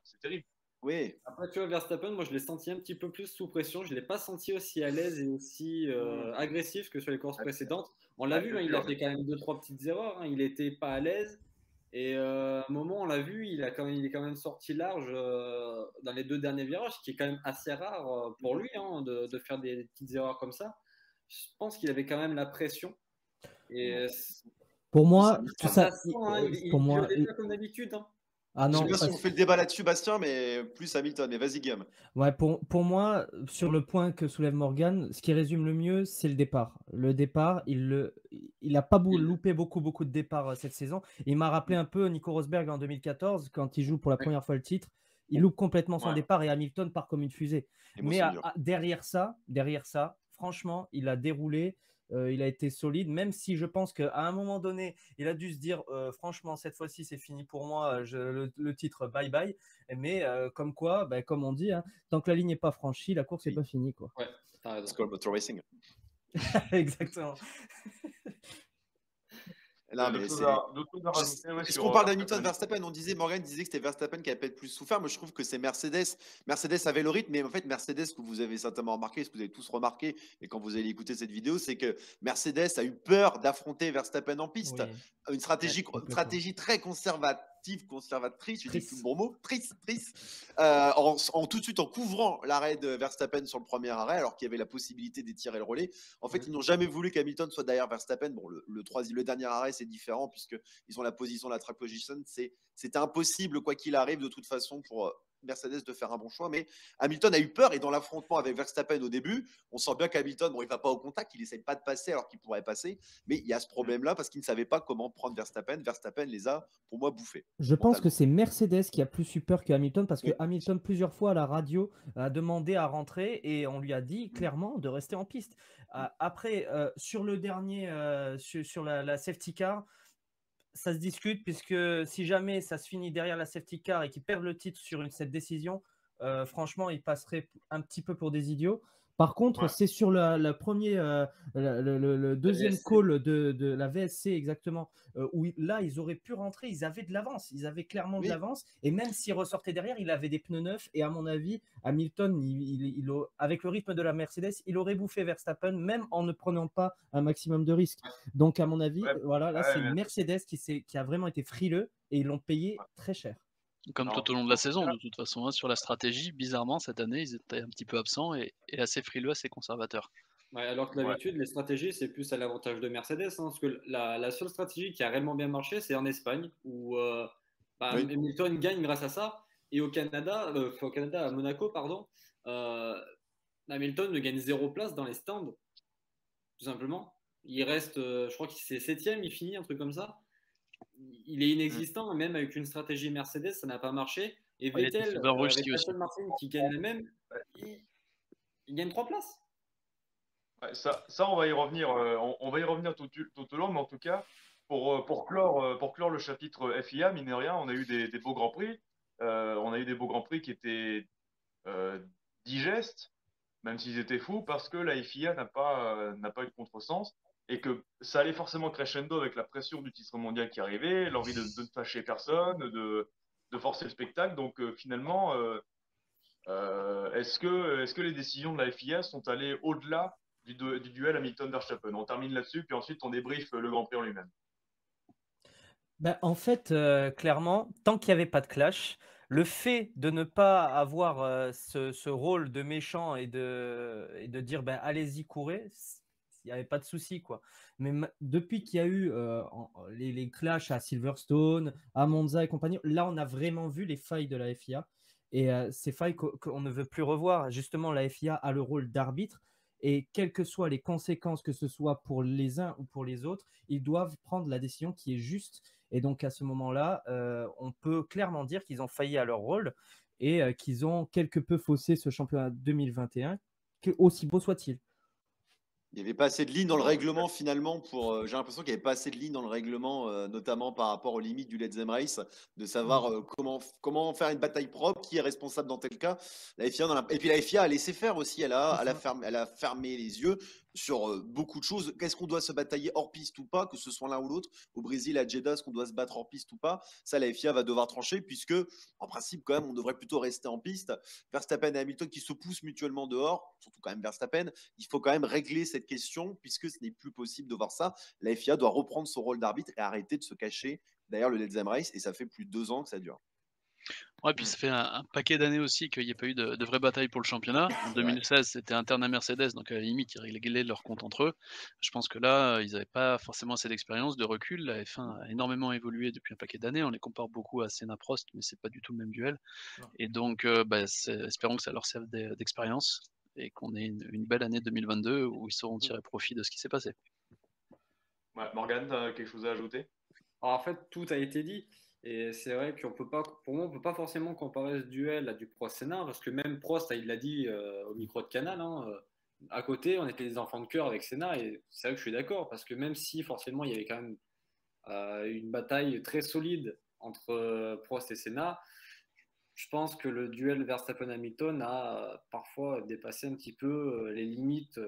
c'est terrible. Oui. Après, tu vois, Verstappen, moi, je l'ai senti un petit peu plus sous pression. Je ne l'ai pas senti aussi à l'aise et aussi agressif que sur les courses précédentes. On l'a vu, hein, il a fait quand même 2-3 petites erreurs. Hein. Il n'était pas à l'aise. Et à un moment, on l'a vu, il est quand même sorti large dans les 2 derniers virages, ce qui est quand même assez rare pour lui hein, de faire des petites erreurs comme ça. Je pense qu'il avait quand même la pression. Et pour moi, ça, ça, sent, hein, pour moi, pilotait pas comme d'habitude. Hein. ah Je non, sais pas si parce- on fait le débat là-dessus, Bastien, mais plus Hamilton. Mais vas-y, Guillaume. Ouais, pour moi, sur le point que soulève Morgan, ce qui résume le mieux, c'est le départ. Le départ, il a pas loupé beaucoup de départs cette saison. Il m'a rappelé un peu Nico Rosberg en 2014, quand il joue pour la première fois le titre. Il loupe complètement son départ et Hamilton part comme une fusée. Mais derrière ça, franchement, il a déroulé. Il a été solide, même si je pense qu'à un moment donné, il a dû se dire franchement, cette fois-ci, c'est fini pour moi, le titre, bye bye. Mais comme quoi, comme on dit, hein, tant que la ligne n'est pas franchie, la course n'est pas finie. Quoi. Ouais, t'as raison. C'est comme Motor Racing. Exactement. Non, mais est-ce qu'on parle d'Hamilton Verstappen? Morgan disait que c'était Verstappen qui avait peut-être plus souffert. Moi, je trouve que c'est Mercedes. Mercedes avait le rythme, mais en fait, Mercedes, ce que vous avez certainement remarqué, ce que vous avez tous remarqué, et quand vous allez écouter cette vidéo, c'est que Mercedes a eu peur d'affronter Verstappen en piste. Oui. Une stratégie très conservatrice, je dis plus le bon mot, triste, tout de suite en couvrant l'arrêt de Verstappen sur le premier arrêt, alors qu'il y avait la possibilité d'étirer le relais. En fait, ils n'ont jamais voulu qu'Hamilton soit derrière Verstappen. Bon, le dernier arrêt, c'est différent puisqu'ils ont la position, la track position. C'était impossible, quoi qu'il arrive, de toute façon, pour Mercedes de faire un bon choix. Mais Hamilton a eu peur et dans l'affrontement avec Verstappen au début, on sent bien qu'Hamilton, bon, il ne va pas au contact, il n'essaie pas de passer alors qu'il pourrait passer. Mais il y a ce problème-là parce qu'il ne savait pas comment prendre Verstappen. Verstappen les a, pour moi, bouffés. Je pense que c'est Mercedes qui a plus eu peur que Hamilton parce que Hamilton, plusieurs fois à la radio, a demandé à rentrer et on lui a dit clairement de rester en piste. Après, sur le dernier, sur la safety car, ça se discute, puisque si jamais ça se finit derrière la safety car et qu'ils perdent le titre sur cette décision, franchement, ils passeraient un petit peu pour des idiots. Par contre, Ouais. c'est sur le premier, le deuxième VSC. call de la VSC exactement, où là, ils auraient pu rentrer, ils avaient de l'avance, ils avaient clairement de Oui. l'avance, et même s'ils ressortaient derrière, il avait des pneus neufs, et à mon avis, Hamilton, avec le rythme de la Mercedes, il aurait bouffé Verstappen, même en ne prenant pas un maximum de risques. Donc, à mon avis, Ouais. voilà, là, Ouais, c'est mais- Mercedes qui a vraiment été frileux, et ils l'ont payé très cher. Comme Alors, tout au long de la saison, de toute façon, hein, sur la stratégie, bizarrement, cette année, ils étaient un petit peu absents et assez frileux, assez conservateurs. Ouais, alors que d'habitude, les stratégies, c'est plus à l'avantage de Mercedes, hein, parce que la seule stratégie qui a réellement bien marché, c'est en Espagne, où Oui. Hamilton gagne grâce à ça. Et au Canada, à Monaco, pardon, euh, Hamilton ne gagne 0 place dans les stands, tout simplement. Il reste, je crois que c'est septième, il finit, un truc comme ça. Il est inexistant, et même avec une stratégie Mercedes, ça n'a pas marché. Et Ouais, il était Vettel, faible en avec Russie aussi. Aston Martin qui gagne la même, il gagne 3 places. Ouais, ça, on va y revenir, on va y revenir tout au long, mais en tout cas, pour clore le chapitre FIA, mine de rien, on a eu des beaux grands prix. On a eu des beaux grands prix qui étaient euh, digestes, même s'ils étaient fous, parce que la FIA n'a pas eu de contresens et que ça allait forcément crescendo avec la pression du titre mondial qui arrivait, l'envie de ne fâcher personne, de forcer le spectacle. Donc finalement, est-ce que les décisions de la FIA sont allées au-delà du duel Hamilton-Verstappen? On termine là-dessus, puis ensuite on débriefe le Grand Prix en lui-même. Ben, en fait, clairement, tant qu'il n'y avait pas de clash, le fait de ne pas avoir ce rôle de méchant et de dire ben, allez-y, courez, il n'y avait pas de souci, quoi. Mais depuis qu'il y a eu les clashs à Silverstone, à Monza et compagnie, là, on a vraiment vu les failles de la FIA. Et ces failles qu'on ne veut plus revoir. Justement, la FIA a le rôle d'arbitre. Et quelles que soient les conséquences, que ce soit pour les uns ou pour les autres, ils doivent prendre la décision qui est juste. Et donc, à ce moment-là, on peut clairement dire qu'ils ont failli à leur rôle et qu'ils ont quelque peu faussé ce championnat 2021, aussi beau soit-il. Il n'y avait pas assez de lignes dans le règlement finalement pour. J'ai l'impression qu'il n'y avait pas assez de lignes dans le règlement, notamment par rapport aux limites du Let's Them Race, de savoir comment faire une bataille propre, qui est responsable dans tel cas. La FIA, et puis la FIA a laissé faire aussi, elle a fermé les yeux sur beaucoup de choses. Qu'est-ce qu'on doit se batailler hors piste ou pas, que ce soit l'un ou l'autre. Au Brésil, à Jeddah, est-ce qu'on doit se battre hors piste ou pas? Ça, la FIA va devoir trancher, puisque en principe, quand même, on devrait plutôt rester en piste. Verstappen et Hamilton qui se poussent mutuellement dehors, surtout quand même Verstappen. Il faut quand même régler cette question puisque ce n'est plus possible de voir ça. La FIA doit reprendre son rôle d'arbitre et arrêter de se cacher derrière le Let's Them Race. Et ça fait plus de 2 ans que ça dure. Ouais, puis ça fait un paquet d'années aussi qu'il n'y a pas eu de vraie bataille pour le championnat. En 2016, c'était interne à Mercedes, donc à la limite, ils réglaient leur compte entre eux. Je pense que là, ils n'avaient pas forcément assez d'expérience, de recul. La F1 a énormément évolué depuis un paquet d'années. On les compare beaucoup à Senna-Prost, mais c'est pas du tout le même duel. Non. Et donc, espérons que ça leur serve d'expérience et qu'on ait une belle année 2022 où ils sauront tirer profit de ce qui s'est passé. Ouais, Morgane, tu as quelque chose à ajouter? Alors, en fait, tout a été dit. Et c'est vrai qu'on peut pas, pour moi, on peut pas forcément comparer ce duel à du Prost-Senna, parce que même Prost, il l'a dit au micro de Canal, hein, à côté, on était des enfants de cœur avec Senna, et c'est vrai que je suis d'accord, parce que même si forcément il y avait quand même une bataille très solide entre Prost et Senna, je pense que le duel Verstappen-Hamilton a parfois dépassé un petit peu les limites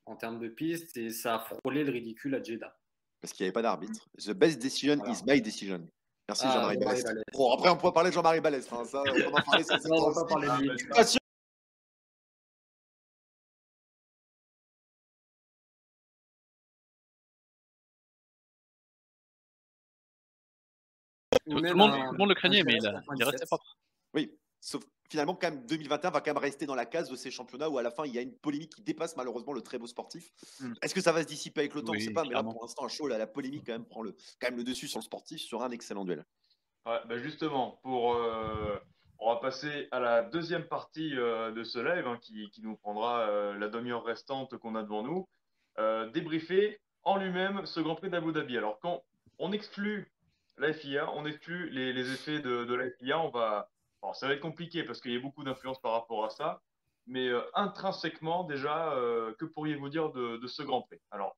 en termes de piste, et ça a frôlé le ridicule à Jeddah. Parce qu'il n'y avait pas d'arbitre. The best decision Voilà. is my decision. Merci Jean-Marie Jean-Marie Balestre. Balestre. Bon, après, on pourra parler de Jean-Marie Balestre. Hein. Ça, on en parlait, ça, Non, on va pas parler de lui. Je suis pas sûr. Ou Tout même le monde le craignait, mais il est 97. resté propre. Oui, sauf finalement, quand même, 2021 va quand même rester dans la case de ces championnats où à la fin, il y a une polémique qui dépasse malheureusement le très beau sportif. Est-ce que ça va se dissiper avec le temps? On ne sait Oui, pas, mais là, clairement. pour l'instant, à chaud, là, la polémique quand même prend quand même le dessus sur le sportif sur un excellent duel. Ouais, bah justement, on va passer à la deuxième partie de ce live hein, qui nous prendra la demi-heure restante qu'on a devant nous. Débriefer en lui-même ce Grand Prix d'Abu Dhabi. Alors, quand on exclut la FIA, on exclut les effets de la FIA, alors, ça va être compliqué parce qu'il y a beaucoup d'influence par rapport à ça. Mais intrinsèquement, déjà, que pourriez-vous dire de ce Grand Prix? Alors,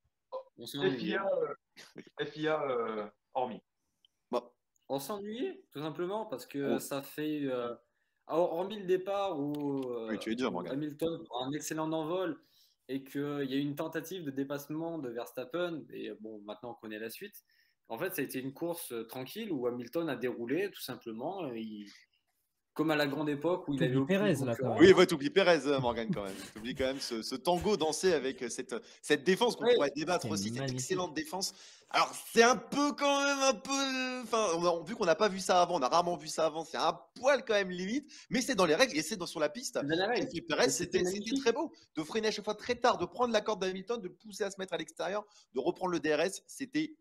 On s'est ennuyé. FIA, hormis. On s'ennuyait, tout simplement, parce que ça fait. Hormis le départ où tu es dur, Morgan. Hamilton prend un excellent envol et qu'il y a eu une tentative de dépassement de Verstappen, et bon, maintenant on connaît la suite. En fait, ça a été une course tranquille où Hamilton a déroulé, tout simplement. Comme à la grande époque où il avait aucune Pérez, là, concurrence. Oui, t'oublies Pérez, Morgan, quand même. T'oublies quand même ce tango dansé avec cette défense qu'on pourrait débattre aussi, cette excellente défense. Alors, c'est un peu quand même un peu. Enfin, vu qu'on n'a pas vu ça avant, on a rarement vu ça avant, c'est un poil quand même limite, mais c'est dans les règles et c'est sur la piste. Et Pérez, c'était très beau. De freiner à chaque fois très tard, de prendre la corde d'Hamilton, de le pousser à se mettre à l'extérieur, de reprendre le DRS, c'était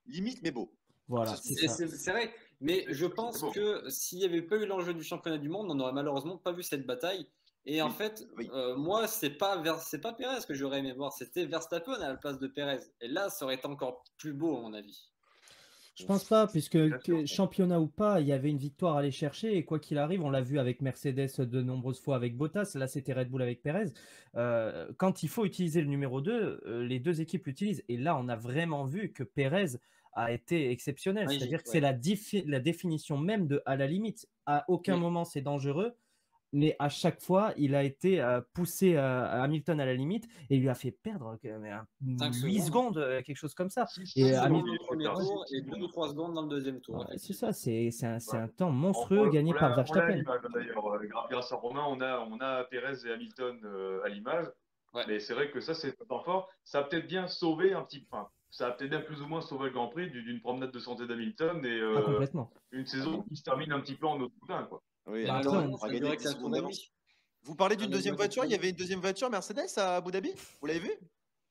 limite mais beau. Voilà, c'est vrai. Mais je pense que s'il n'y avait pas eu l'enjeu du championnat du monde, on n'aurait malheureusement pas vu cette bataille. Et en fait, moi, c'est pas Pérez que j'aurais aimé voir, c'était Verstappen à la place de Pérez. Et là, ça aurait été encore plus beau, à mon avis. Je pense pas, puisque championnat ou pas, il y avait une victoire à aller chercher. Et quoi qu'il arrive, on l'a vu avec Mercedes de nombreuses fois avec Bottas. Là, c'était Red Bull avec Pérez. Quand il faut utiliser le numéro 2, les deux équipes l'utilisent. Et là, on a vraiment vu que Pérez a été exceptionnel. C'est-à-dire que c'est la définition même de à la limite. À aucun moment, c'est dangereux. Mais à chaque fois, il a été poussé à Hamilton à la limite et il lui a fait perdre 8 secondes, quelque chose comme ça. Et Hamilton dans le premier tour et 2 ou 3 secondes dans le deuxième tour. C'est ça, c'est un temps monstrueux gagné par Verstappen. D'ailleurs, grâce à Romain, on a Pérez et Hamilton à l'image. Mais c'est vrai que ça, c'est un temps fort. Ça a peut-être bien sauvé un petit peu. Ça a peut-être bien plus ou moins sauvé le Grand Prix d'une promenade de santé d'Hamilton et une saison qui se termine un petit peu en autre boudin, quoi. Oui, on a gagné 10 secondes d'avance. Vous parlez d'une deuxième voiture? Il y avait une deuxième voiture Mercedes à Abu Dhabi? Vous l'avez vu?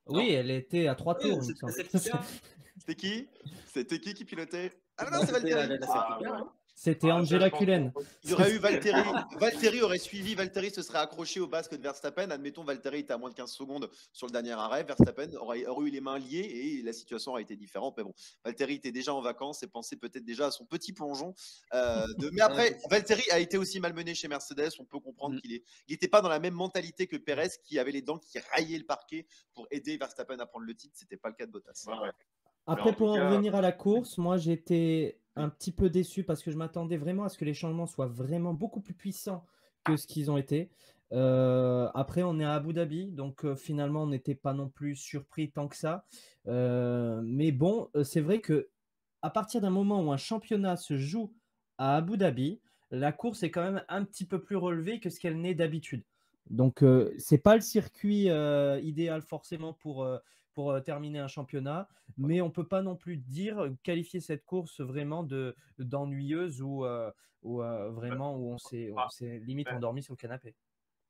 Oui, elle était à 3 tours. C'était qui? C'était qui pilotait? Ah non, c'est Valtteri. C'était Angela Cullen. Il y aurait eu Valtteri. Valtteri aurait suivi. Valtteri se serait accroché au basque de Verstappen. Admettons, Valtteri était à moins de 15 secondes sur le dernier arrêt. Verstappen aurait eu les mains liées et la situation aurait été différente. Mais bon, Valtteri était déjà en vacances et pensait peut-être déjà à son petit plongeon. Mais après, Valtteri a été aussi malmené chez Mercedes. On peut comprendre qu'il n'était pas dans la même mentalité que Pérez, qui avait les dents qui raillaient le parquet pour aider Verstappen à prendre le titre. C'était pas le cas de Bottas. Après, pour en revenir à la course, moi j'étais un petit peu déçu parce que je m'attendais vraiment à ce que les changements soient vraiment beaucoup plus puissants que ce qu'ils ont été. Après, on est à Abu Dhabi, donc finalement, on n'était pas non plus surpris tant que ça. Mais bon, c'est vrai que à partir d'un moment où un championnat se joue à Abu Dhabi, la course est quand même un petit peu plus relevée que ce qu'elle n'est d'habitude. Donc, c'est pas le circuit idéal forcément pour terminer un championnat, mais on peut pas non plus qualifier cette course vraiment d'ennuyeuse ou vraiment où on s'est limite endormi sur le canapé.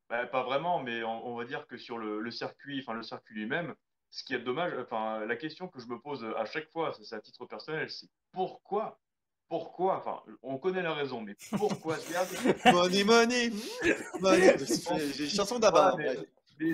Pas vraiment, mais on va dire que sur le circuit, le circuit lui-même, ce qui est dommage, la question que je me pose à chaque fois, c'est à titre personnel, c'est pourquoi? On connaît la raison, mais pourquoi money. J'ai une chanson d'abord.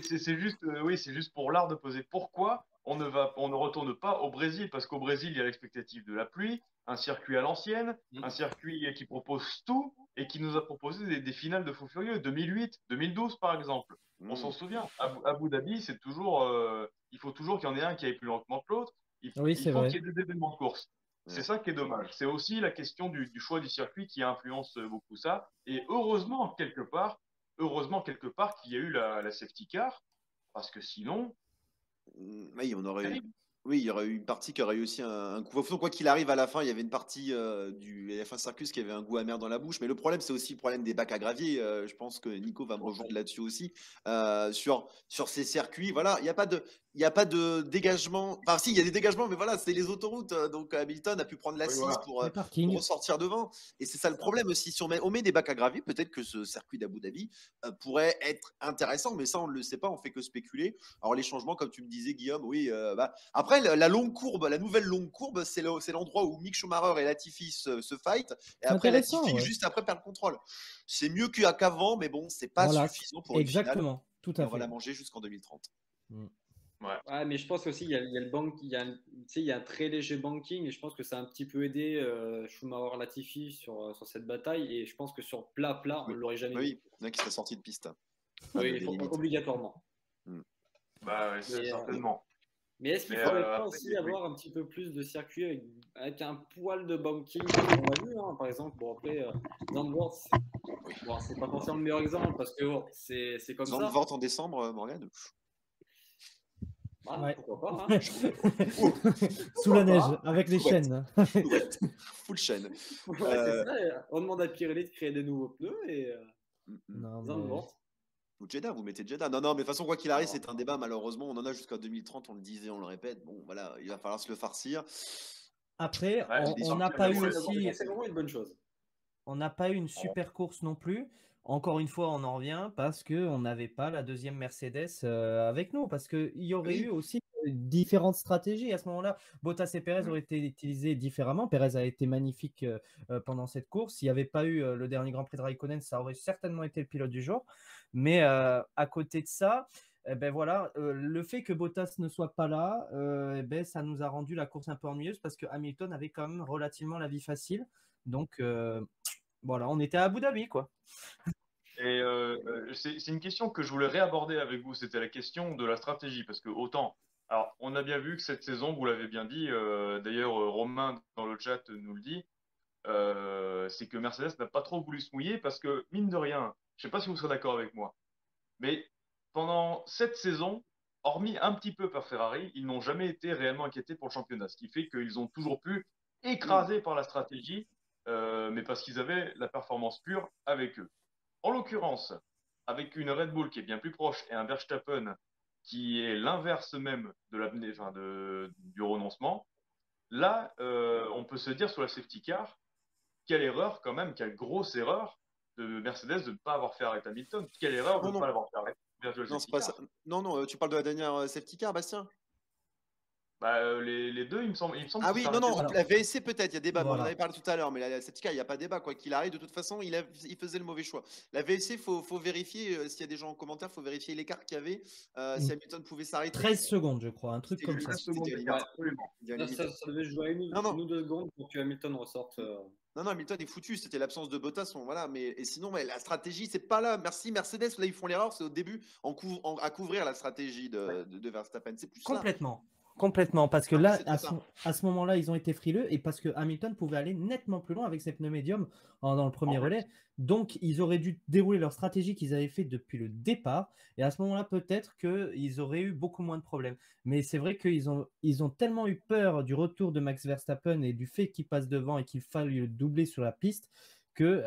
C'est juste pour l'art de poser. Pourquoi on ne retourne pas au Brésil? Parce qu'au Brésil, il y a l'expectative de la pluie, un circuit à l'ancienne, un circuit qui propose tout et qui nous a proposé des finales de fou furieux, 2008, 2012 par exemple. On s'en souvient. Abu Dhabi, c'est toujours, il faut toujours qu'il y en ait un qui aille plus lentement que l'autre. Il faut qu'il y ait des événements de course. C'est ça qui est dommage. C'est aussi la question du choix du circuit qui influence beaucoup ça. Et heureusement, quelque part, qu'il y a eu la safety car, parce que sinon... Oui, il y aurait eu une partie qui aurait eu aussi un coup. Quoi qu'il arrive, à la fin, il y avait une partie du F1 Circus qui avait un goût amer dans la bouche. Mais le problème, c'est aussi le problème des bacs à gravier. Je pense que Nico va me rejoindre là-dessus aussi. Sur ces circuits, voilà, il n'y a pas de dégagement. Enfin, si, il y a des dégagements, mais voilà, c'est les autoroutes. Donc, Hamilton a pu prendre l'assise pour ressortir devant. Et c'est ça le problème aussi. Si on met des bacs à gravier, peut-être que ce circuit d'Abu Dhabi pourrait être intéressant, mais ça, on ne le sait pas. On fait que spéculer. Alors, les changements, comme tu me disais, Guillaume, oui. Après, la longue courbe, la nouvelle longue courbe, c'est l'endroit où Mick Schumacher et Latifi se fight. Et après, Latifi, juste après, perd le contrôle. C'est mieux qu'avant, mais bon, c'est pas suffisant pour une finale. Exactement, tout à fait. On va la manger jusqu'en 2030. Ouais, mais je pense aussi il y a un très léger banking et je pense que ça a un petit peu aidé Schumacher Latifi sur cette bataille et je pense que sur plat, on ne l'aurait jamais vu. Oui, il y en a qui seraient sortis de piste. Oui, obligatoirement. Certainement. Mais est-ce qu'il ne Mais, faudrait pas après, aussi oui. avoir un petit peu plus de circuit avec un poil de banking comme on l'a vu, hein, par exemple. Bon, après, Zandvoort, bon, c'est pas forcément le meilleur exemple parce que bon, c'est comme ça. Zandvoort en décembre, Morgane. Ah, Ouais. pourquoi pas, hein. Sous la neige, pas avec les Full wet. chaînes. Full chaîne. Ouais, c'est ça. On demande à Pirelli de créer des nouveaux pneus et Non, mais... Zandvoort. Ou Jeddah, vous mettez Jeddah. Non, non, mais de toute façon, quoi qu'il arrive, Non. c'est un débat, malheureusement. On en a jusqu'à 2030, on le disait, on le répète. Bon, voilà, il va falloir se le farcir. Après, Ouais, on n'a pas eu aussi... C'est vraiment une bonne chose. On n'a pas eu une super course non plus. Encore une fois, on en revient parce qu'on n'avait pas la deuxième Mercedes avec nous. Parce qu'il y aurait Oui. eu aussi différentes stratégies à ce moment-là. Bottas et Perez auraient été utilisés différemment. Perez a été magnifique pendant cette course. S'il n'y avait pas eu le dernier Grand Prix de Raikkonen, ça aurait certainement été le pilote du jour. Mais à côté de ça, ben voilà, le fait que Bottas ne soit pas là, ben, ça nous a rendu la course un peu ennuyeuse parce que Hamilton avait quand même relativement la vie facile. Donc, voilà, on était à Abu Dhabi, quoi. Et c'est une question que je voulais réaborder avec vous. C'était la question de la stratégie. Parce que autant, alors, on a bien vu que cette saison, vous l'avez bien dit, d'ailleurs, Romain dans le chat nous le dit, c'est que Mercedes n'a pas trop voulu se mouiller parce que, mine de rien, je ne sais pas si vous serez d'accord avec moi, mais pendant cette saison, hormis un petit peu par Ferrari, ils n'ont jamais été réellement inquiétés pour le championnat. Ce qui fait qu'ils ont toujours pu écraser par la stratégie, mais parce qu'ils avaient la performance pure avec eux. En l'occurrence, avec une Red Bull qui est bien plus proche et un Verstappen qui est l'inverse même de du renoncement, là, on peut se dire sur la safety car, quelle erreur quand même, quelle grosse erreur de Mercedes de ne pas avoir fait arrêter Hamilton. Quelle erreur de Non, ne non. pas l'avoir fait arrêter virtual Non, c'est safety pas car. ça. Non, non, tu parles de la dernière safety car, Bastien? Bah, les deux, il me semble Ah qu'ils oui, non, s'arrêtaient. non, Alors, la VSC peut-être, il y a débat, mais on en voilà. avait parlé tout à l'heure, mais la safety car, il n'y a pas débat, quoi qu'il arrive, de toute façon, il faisait le mauvais choix. La VSC, il faut vérifier, s'il y a des gens en commentaire, il faut vérifier l'écart qu'il y avait, si Hamilton pouvait s'arrêter. 13 secondes, je crois, un truc C'était comme ça. 13 secondes déjà d'écart, limite. absolument. Déjà Ça, limite. ça devait jouer à une Non, non. ou deux secondes pour que Hamilton ressorte. Non, non, Hamilton est foutu, c'était l'absence de Bottas, voilà, mais et sinon, mais la stratégie, c'est pas là. Merci Mercedes, là, ils font l'erreur, c'est au début, à couvrir la stratégie de Verstappen, c'est plus là. Complètement. Complètement. Parce que Non, là, c'est trop tard. à ce moment-là, ils ont été frileux et parce que Hamilton pouvait aller nettement plus loin avec ses pneus médiums dans le premier relais. Donc, ils auraient dû dérouler leur stratégie qu'ils avaient fait depuis le départ. Et à ce moment-là, peut-être qu'ils auraient eu beaucoup moins de problèmes. Mais c'est vrai qu'ils ont tellement eu peur du retour de Max Verstappen et du fait qu'il passe devant et qu'il faille le doubler sur la piste que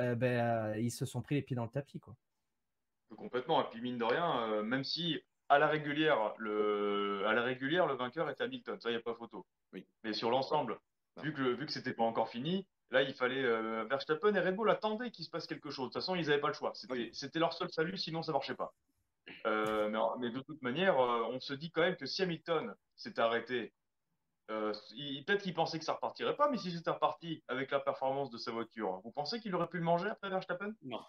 ils se sont pris les pieds dans le tapis, quoi. Complètement. Et puis, mine de rien, même si à la régulière, le vainqueur est Hamilton, ça, il n'y a pas photo. Oui. Mais sur l'ensemble, Non. vu que c'était pas encore fini, là, il fallait Verstappen et Red Bull attendaient qu'il se passe quelque chose. De toute façon, ils n'avaient pas le choix. C'était leur seul salut, sinon ça marchait pas. Mais de toute manière, on se dit quand même que si Hamilton s'était arrêté, peut-être qu'il pensait que ça repartirait pas, mais si c'était reparti avec la performance de sa voiture, vous pensez qu'il aurait pu le manger après Verstappen? Non.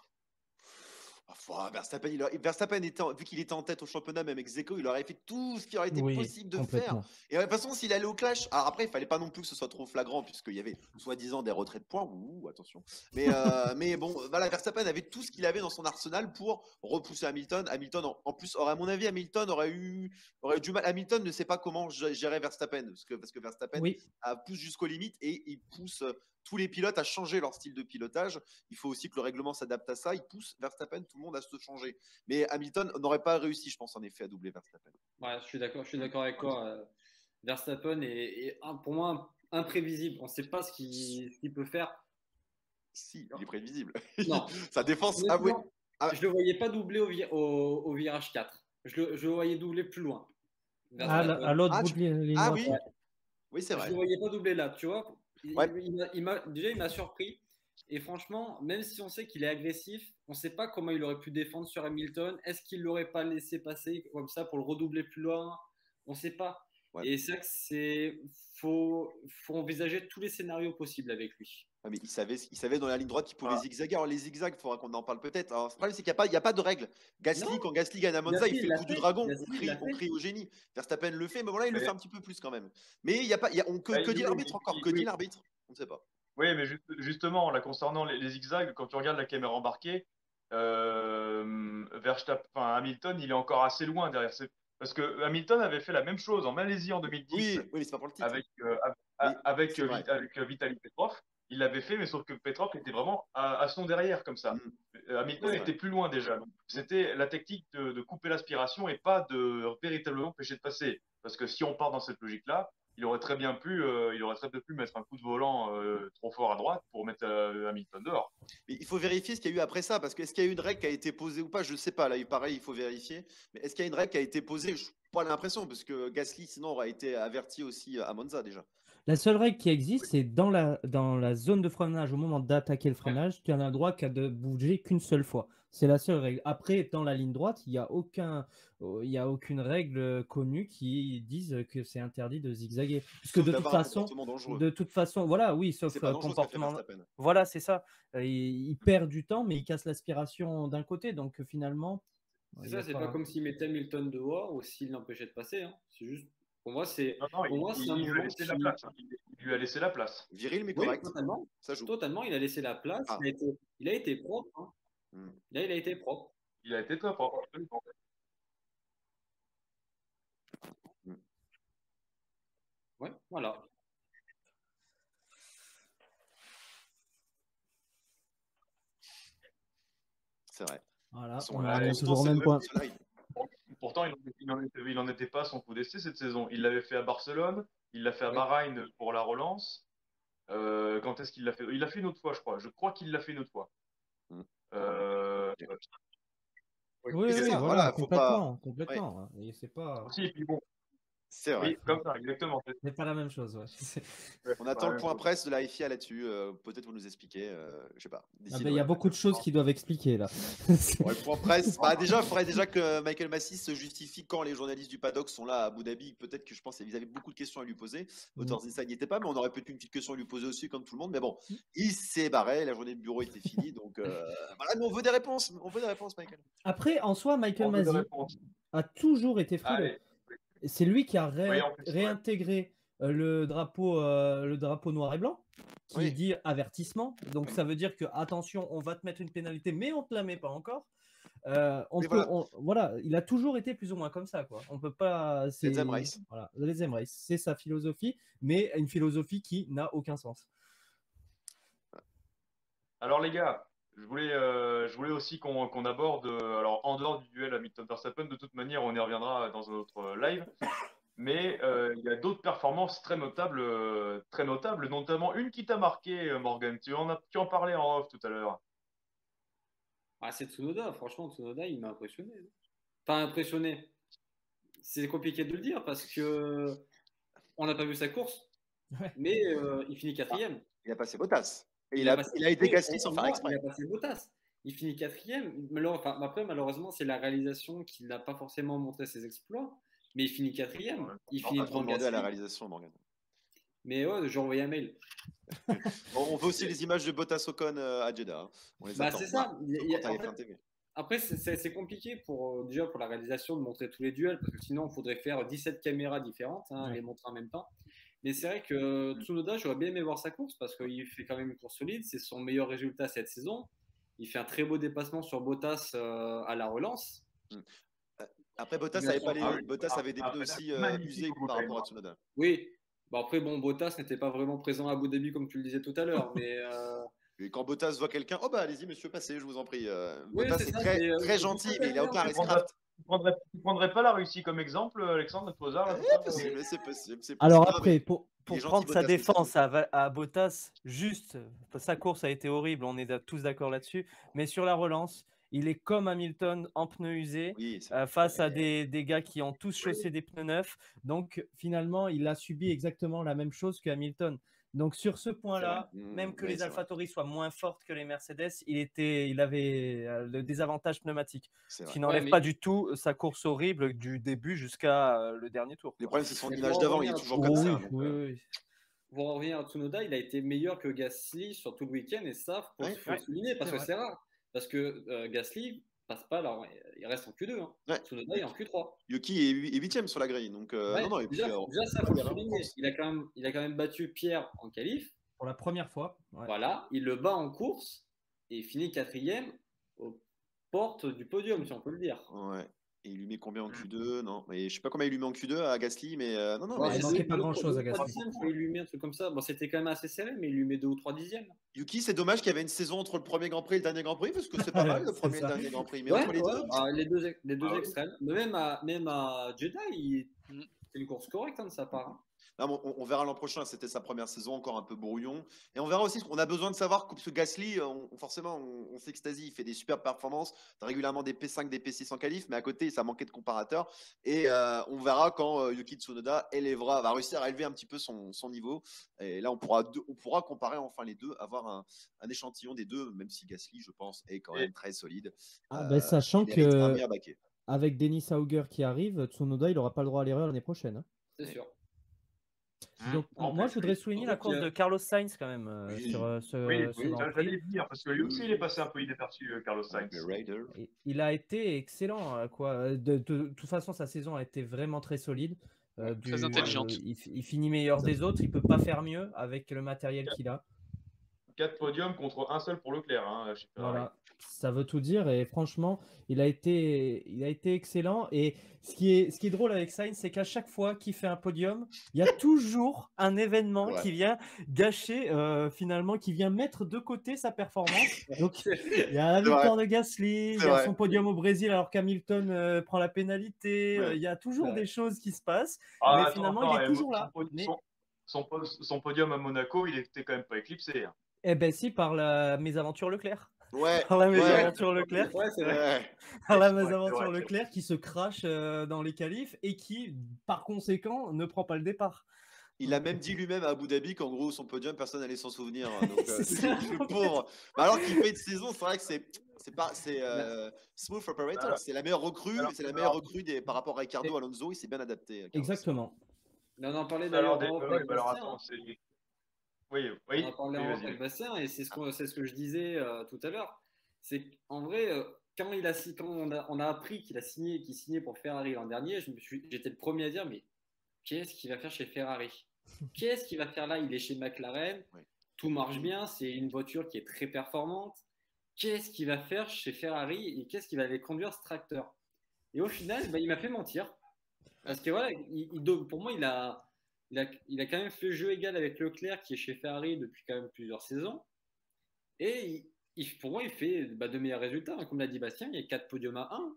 Verstappen vu qu'il était en tête au championnat, même ex aequo, il aurait fait tout ce qui aurait été Oui, possible de complètement. faire. Et de toute façon, s'il allait au clash, alors après, il fallait pas non plus que ce soit trop flagrant, puisqu'il y avait soi-disant des retraits de points. Ouh, attention. Mais bon, voilà, Verstappen avait tout ce qu'il avait dans son arsenal pour repousser Hamilton. Hamilton, en plus, à mon avis, Hamilton aurait eu du mal. Hamilton ne sait pas comment gérer Verstappen, parce que Verstappen Oui. pousse jusqu'aux limites et il pousse tous les pilotes à changer leur style de pilotage. Il faut aussi que le règlement s'adapte à ça. Il pousse Verstappen, tout le monde à se changer. Mais Hamilton n'aurait pas réussi, je pense, en effet, à doubler Verstappen. Ouais, je suis d'accord avec toi. Verstappen est pour moi imprévisible. On ne sait pas ce qu'il peut faire. Si, il est prévisible. Non. Sa défense, Honnêtement, oui. je ne le voyais pas doubler au virage 4. Je le voyais doubler plus loin. À l'autre bout de ligne Ah droite, oui, ouais. oui, c'est Je vrai. ne le voyais pas doubler là, tu vois. Ouais. Il m'a surpris. Et franchement, même si on sait qu'il est agressif, on ne sait pas comment il aurait pu défendre sur Hamilton. Est-ce qu'il ne l'aurait pas laissé passer comme ça pour le redoubler plus loin? On ne sait pas. Ouais. Et c'est vrai que faut envisager tous les scénarios possibles avec lui. Ah, mais il savait dans la ligne droite qu'il pouvait zigzaguer. Alors les zigzags, il faudra qu'on en parle peut-être. Alors, le problème, c'est qu'il n'y a pas de règle. Gasly, quand Gasly gagne à Monza, il fait le coup du dragon. On crie au génie. Verstappen le fait, mais bon, là, il le fait un petit peu plus quand même. Mais il y a pas, que dit l'arbitre encore? Que dit l'arbitre? On ne sait pas. Oui, mais justement, là, concernant les zigzags, quand tu regardes la caméra embarquée, Hamilton, il est encore assez loin derrière. Parce que Hamilton avait fait la même chose en Malaisie en 2010 Oui, mais c'est pas pour le titre. avec, Oui, c'est vrai. avec Vitaly Petrov. Il l'avait fait, mais sauf que Petrov était vraiment à son derrière, comme ça. Hamilton C'est vrai. était plus loin déjà. Donc, c'était la technique de couper l'aspiration et pas de véritablement empêcher de passer. Parce que si on part dans cette logique-là, il aurait très bien pu mettre un coup de volant trop fort à droite pour mettre Hamilton dehors. Mais il faut vérifier ce qu'il y a eu après ça, parce que est-ce qu'il y a eu une règle qui a été posée ou pas? Je ne sais pas. Là, pareil, il faut vérifier. Mais est-ce qu'il y a une règle qui a été posée? Je n'ai pas l'impression, parce que Gasly, sinon, aurait été averti aussi à Monza déjà. La seule règle qui existe, c'est dans la zone de freinage, au moment d'attaquer le freinage, tu n'as le droit qu'à de bouger qu'une seule fois. C'est la seule règle. Après, dans la ligne droite, il n'y a aucune règle connue qui dise que c'est interdit de zigzaguer. Parce que Sauf de toute d'avoir un façon, comportement dangereux. voilà, oui, sauf C'est pas dangereux ce qu'a fait comportement. Verstappen. Voilà, c'est ça. Il perd du temps, mais il casse l'aspiration d'un côté. Donc finalement, C'est il y ça, a c'est pas comme s'il mettait Hamilton dehors ou s'il l'empêchait de passer. Hein. C'est juste, pour moi, c'est Non, non, un il lui a mouvement laissé la qui- place. Il lui a laissé la place. Viril, mais Oui, correct. totalement. Ça joue. Totalement, il a laissé la place. Ah. Il a été propre. Hein. Là, il a été propre. Il a été très propre. Absolument. Ouais, voilà. C'est vrai. Voilà, Ils sont on là, en est on se toujours au lance même le point. live. Pourtant, il n'en était pas à son coup d'essai cette saison. Il l'avait fait à Barcelone, il l'a fait à Ouais. Bahreïn pour la relance. Quand est-ce qu'il l'a fait? Il l'a fait une autre fois, je crois. Je crois qu'il l'a fait une autre fois. Mm. Oui, Mais c'est oui, ça, voilà, faut pas. complètement. Et c'est pas, Aussi, et puis bon, C'est vrai. oui, comme ça, exactement. c'est pas la même chose. Ouais. On attend le point presse de la FIA là-dessus. Peut-être vous nous expliquer. Je sais pas. Ah ben, il y a beaucoup de choses qui doivent expliquer là. Ouais, le point presse. Bah, déjà, il faudrait déjà que Michael Massis se justifie quand les journalistes du paddock sont là à Abu Dhabi. Peut-être que je pense qu'ils avaient beaucoup de questions à lui poser. Motors Insight n'y était pas, mais on aurait peut-être une petite question à lui poser aussi, comme tout le monde. Mais bon, il s'est barré. La journée de bureau était finie. Donc voilà, mais on veut des réponses. On veut des réponses, Michael. Après, en soi, Michael On veut des Masi réponses. a toujours été frileux. Allez. C'est lui qui a Oui, en plus, ouais. réintégré le drapeau noir et blanc, qui Oui. dit avertissement. Donc ça veut dire que attention, on va te mettre une pénalité, mais on te la met pas encore. Voilà, il a toujours été plus ou moins comme ça, quoi. On peut pas. Les Emirates. Voilà, les Emirates, c'est sa philosophie, mais une philosophie qui n'a aucun sens. Alors les gars, je voulais aussi qu'on aborde, alors en dehors du duel Hamilton-Verstappen, de toute manière, on y reviendra dans un autre live, mais il y a d'autres performances très notables, notamment une qui t'a marqué, Morgan. Tu en parlais en off tout à l'heure. Ah, c'est Tsunoda. Franchement, Tsunoda, il m'a impressionné. Enfin, impressionné. C'est compliqué de le dire parce que on n'a pas vu sa course, Ouais. mais il finit quatrième. Il a passé Bottas. Et il a été Gasly sans faire exprès. Il a passé Bottas. Il finit quatrième. Enfin, après, malheureusement, c'est la réalisation qui n'a pas forcément montré ses exploits, mais il finit quatrième. Il finit devant demandé Gasly. à la réalisation, Morgan. Mais ouais, j'ai envoyé un mail. On veut aussi les images de Bottas Ocon à Jeddah. Hein. On les attend. C'est ça. En fait, après, c'est compliqué déjà pour la réalisation de montrer tous les duels, parce que sinon, il faudrait faire 17 caméras différentes et les montrer en même temps. Mais c'est vrai que Tsunoda, j'aurais bien aimé voir sa course, parce qu'il fait quand même une course solide. C'est son meilleur résultat cette saison. Il fait un très beau dépassement sur Bottas à la relance. Après, Bottas avait des pneus aussi usés par rapport à Tsunoda. Oui. Après, Bottas n'était pas vraiment présent à Abu Dhabi, comme tu le disais tout à l'heure. Mais et quand Bottas voit quelqu'un, oh bah allez-y monsieur, passez, je vous en prie. Oui, Bottas est très gentil, mais il a aucun racecraft. Tu prendrais pas la Russie comme exemple, Alexandre, à tout hasard? C'est possible. Alors après, pour prendre sa défense à Bottas, juste, sa course a été horrible, on est tous d'accord là-dessus, mais sur la relance, il est comme Hamilton en pneus usés, face à des gars qui ont tous chaussé des pneus neufs. Donc finalement, il a subi exactement la même chose que Hamilton. Donc sur ce point-là, même que les AlphaTauri soient moins fortes que les Mercedes, il avait le désavantage pneumatique. Ce qui n'enlève pas du tout sa course horrible du début jusqu'à le dernier tour. Le problème, c'est son image d'avant, il est toujours comme ça. Pour en revenir à Tsunoda, il a été meilleur que Gasly sur tout le week-end, et ça, faut souligner, parce que c'est rare. Parce que Gasly passe pas, alors il reste en Q2. Hein. Tsunoda est en Q3. Yuki est 8ème sur la grille. Donc, déjà, ça, faut le souligner. Il a quand même battu Pierre en qualif. Pour la première fois. Ouais. Voilà, il le bat en course et il finit 4e aux portes du podium, si on peut le dire. Ouais. Et il lui met combien en Q2? Non, mais je sais pas combien il lui met en Q2 à Gasly, mais non, non. Bon, Mais il manquait pas grand-chose à Gasly. il lui met un truc comme ça. Bon, c'était quand même assez serré, mais il lui met 2 ou 3 dixièmes. Yuki, c'est dommage qu'il y avait une saison entre le premier Grand Prix et le dernier Grand Prix, parce que c'est pas mal le C'est premier et le ça. dernier Grand Prix. Mais Ouais, entre les ouais. deux, Ah, les deux Ah oui. extrêmes. Mais même à Jeddah, c'est une course correcte de sa part. Hein. non, bon, on verra l'an prochain. C'était sa première saison, encore un peu brouillon. Et on verra aussi, on a besoin de savoir, parce que Gasly, forcément, on s'extasie. Il fait des superbes performances. Régulièrement des P5, des P6 en qualif, mais à côté, ça manquait de comparateurs. Et on verra quand Yuki Tsunoda va réussir à élever un petit peu son niveau. Et là, on pourra comparer enfin les deux, avoir un échantillon des deux, même si Gasly, je pense, est quand même très solide. Sachant il mérite un que meilleur baquet. avec Dennis Auger qui arrive, Tsunoda, il n'aura pas le droit à l'erreur l'année prochaine. Hein. C'est sûr. Donc, En moi, plus, je voudrais souligner la course de Carlos Sainz quand même Oui. sur oui, ce Grand j'allais Prix. y venir, parce que lui aussi, il est passé un peu inaperçu, Carlos Sainz. Le Raider. Il a été excellent, quoi. De toute façon, sa saison a été vraiment très solide. Très intelligente. Il finit meilleur des autres. Il peut pas faire mieux avec le matériel qu'il a. 4 podiums contre un seul pour Leclerc. Hein, chez Ferrari. Voilà, ça veut tout dire. Et franchement, il a été excellent. Et ce qui est drôle avec Sainz, c'est qu'à chaque fois qu'il fait un podium, il y a toujours un événement Ouais. qui vient gâcher, finalement, qui vient mettre de côté sa performance. Donc, il y a la victoire de Gasly, il y a son podium au Brésil alors qu'Hamilton prend la pénalité. Ouais. Il y a toujours des choses qui se passent. Ah, mais attends, finalement, attends, il est toujours là. Son podium à Monaco, il était quand même pas éclipsé. Hein. Eh ben si, par la mésaventure Leclerc. Ouais. Par la ouais. mésaventure Leclerc. Ouais, c'est vrai. Ouais. Par la C'est vrai, mésaventure c'est vrai. Leclerc qui se crache dans les qualifs et qui, par conséquent, ne prend pas le départ. Il a même dit lui-même à Abu Dhabi qu'en gros, son podium, personne n'allait s'en souvenir. Hein, donc, C'est ça. le pauvre. Mais alors qu'il fait une saison, c'est vrai que c'est smooth operator. C'est la meilleure recrue. C'est la meilleure recrue par rapport à Ricardo Alonso. Il s'est bien adapté. Carlos. Exactement. On en parlait Alors, d'ailleurs alors attends, oui, on en parlait en vas-y. avec Bastien et c'est ce que je disais tout à l'heure. C'est qu'en vrai, quand on a appris qu'il signait pour Ferrari l'an dernier, j'étais le premier à dire mais qu'est-ce qu'il va faire chez Ferrari? Qu'est-ce qu'il va faire là? Il est chez McLaren, tout marche bien, c'est une voiture qui est très performante. Qu'est-ce qu'il va faire chez Ferrari et qu'est-ce qu'il va aller conduire ce tracteur? Et au final, il m'a fait mentir. Parce que voilà, pour moi, il a quand même fait jeu égal avec Leclerc qui est chez Ferrari depuis quand même plusieurs saisons. Et pour moi, il fait de meilleurs résultats. Comme l'a dit Bastien, il y a 4 podiums à 1,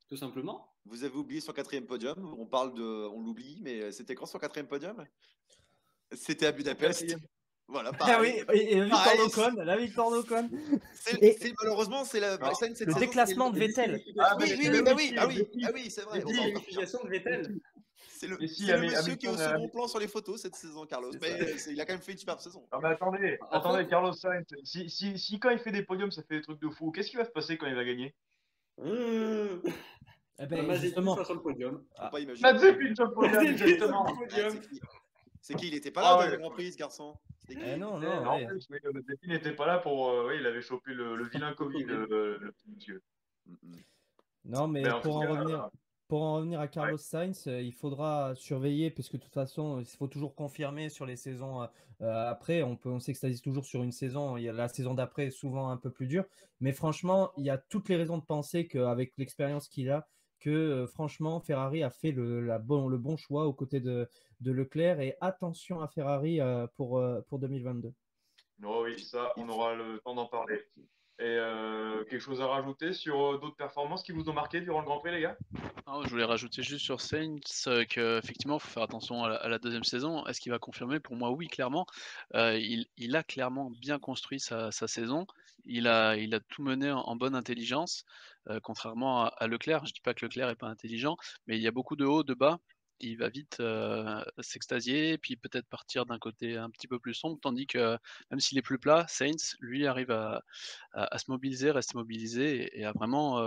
tout simplement. Vous avez oublié son 4e podium. On l'oublie, mais c'était quand son 4e podium? C'était à Budapest. Voilà, pareil. Ah oui, et la victoire d'Ocon. Malheureusement, c'est le déclassement de Vettel. Oui, c'est vrai. L'unification de Vettel. C'est le monsieur qui est au second plan sur les photos cette saison, Carlos. Mais il a quand même fait une superbe saison. Non, mais attendez, Carlos Sainz, si quand il fait des podiums, ça fait des trucs de fou, qu'est-ce qui va se passer quand il va gagner? Justement, sur le podium. Faut pas imaginer. Mazepin sur le podium, exactement. C'est qui? Il était pas là dans le Grand Prix, ce garçon. Non. Mazepin n'était pas là pour. Il avait chopé le vilain Covid, le petit monsieur. Non, mais pour en revenir à Carlos Sainz, il faudra surveiller, puisque de toute façon, il faut toujours confirmer sur les saisons après. On s'extasie toujours sur une saison. Il y a la saison d'après, souvent un peu plus dure. Mais franchement, il y a toutes les raisons de penser qu'avec l'expérience qu'il a, que franchement, Ferrari a fait le bon choix aux côtés de Leclerc. Et attention à Ferrari pour 2022. Oh oui, ça, on aura le temps d'en parler. Et quelque chose à rajouter sur d'autres performances qui vous ont marqué durant le Grand Prix, les gars? Je voulais rajouter juste sur Sainz qu'effectivement, il faut faire attention à la deuxième saison. Est-ce qu'il va confirmer? Pour moi, oui, clairement. Il a clairement bien construit sa saison. Il a tout mené en bonne intelligence, contrairement à Leclerc. Je dis pas que Leclerc n'est pas intelligent, mais il y a beaucoup de hauts, de bas. Il va vite s'extasier, puis peut-être partir d'un côté un petit peu plus sombre, tandis que même s'il est plus plat, Sainz, lui, arrive à se mobiliser, rester mobilisé et à vraiment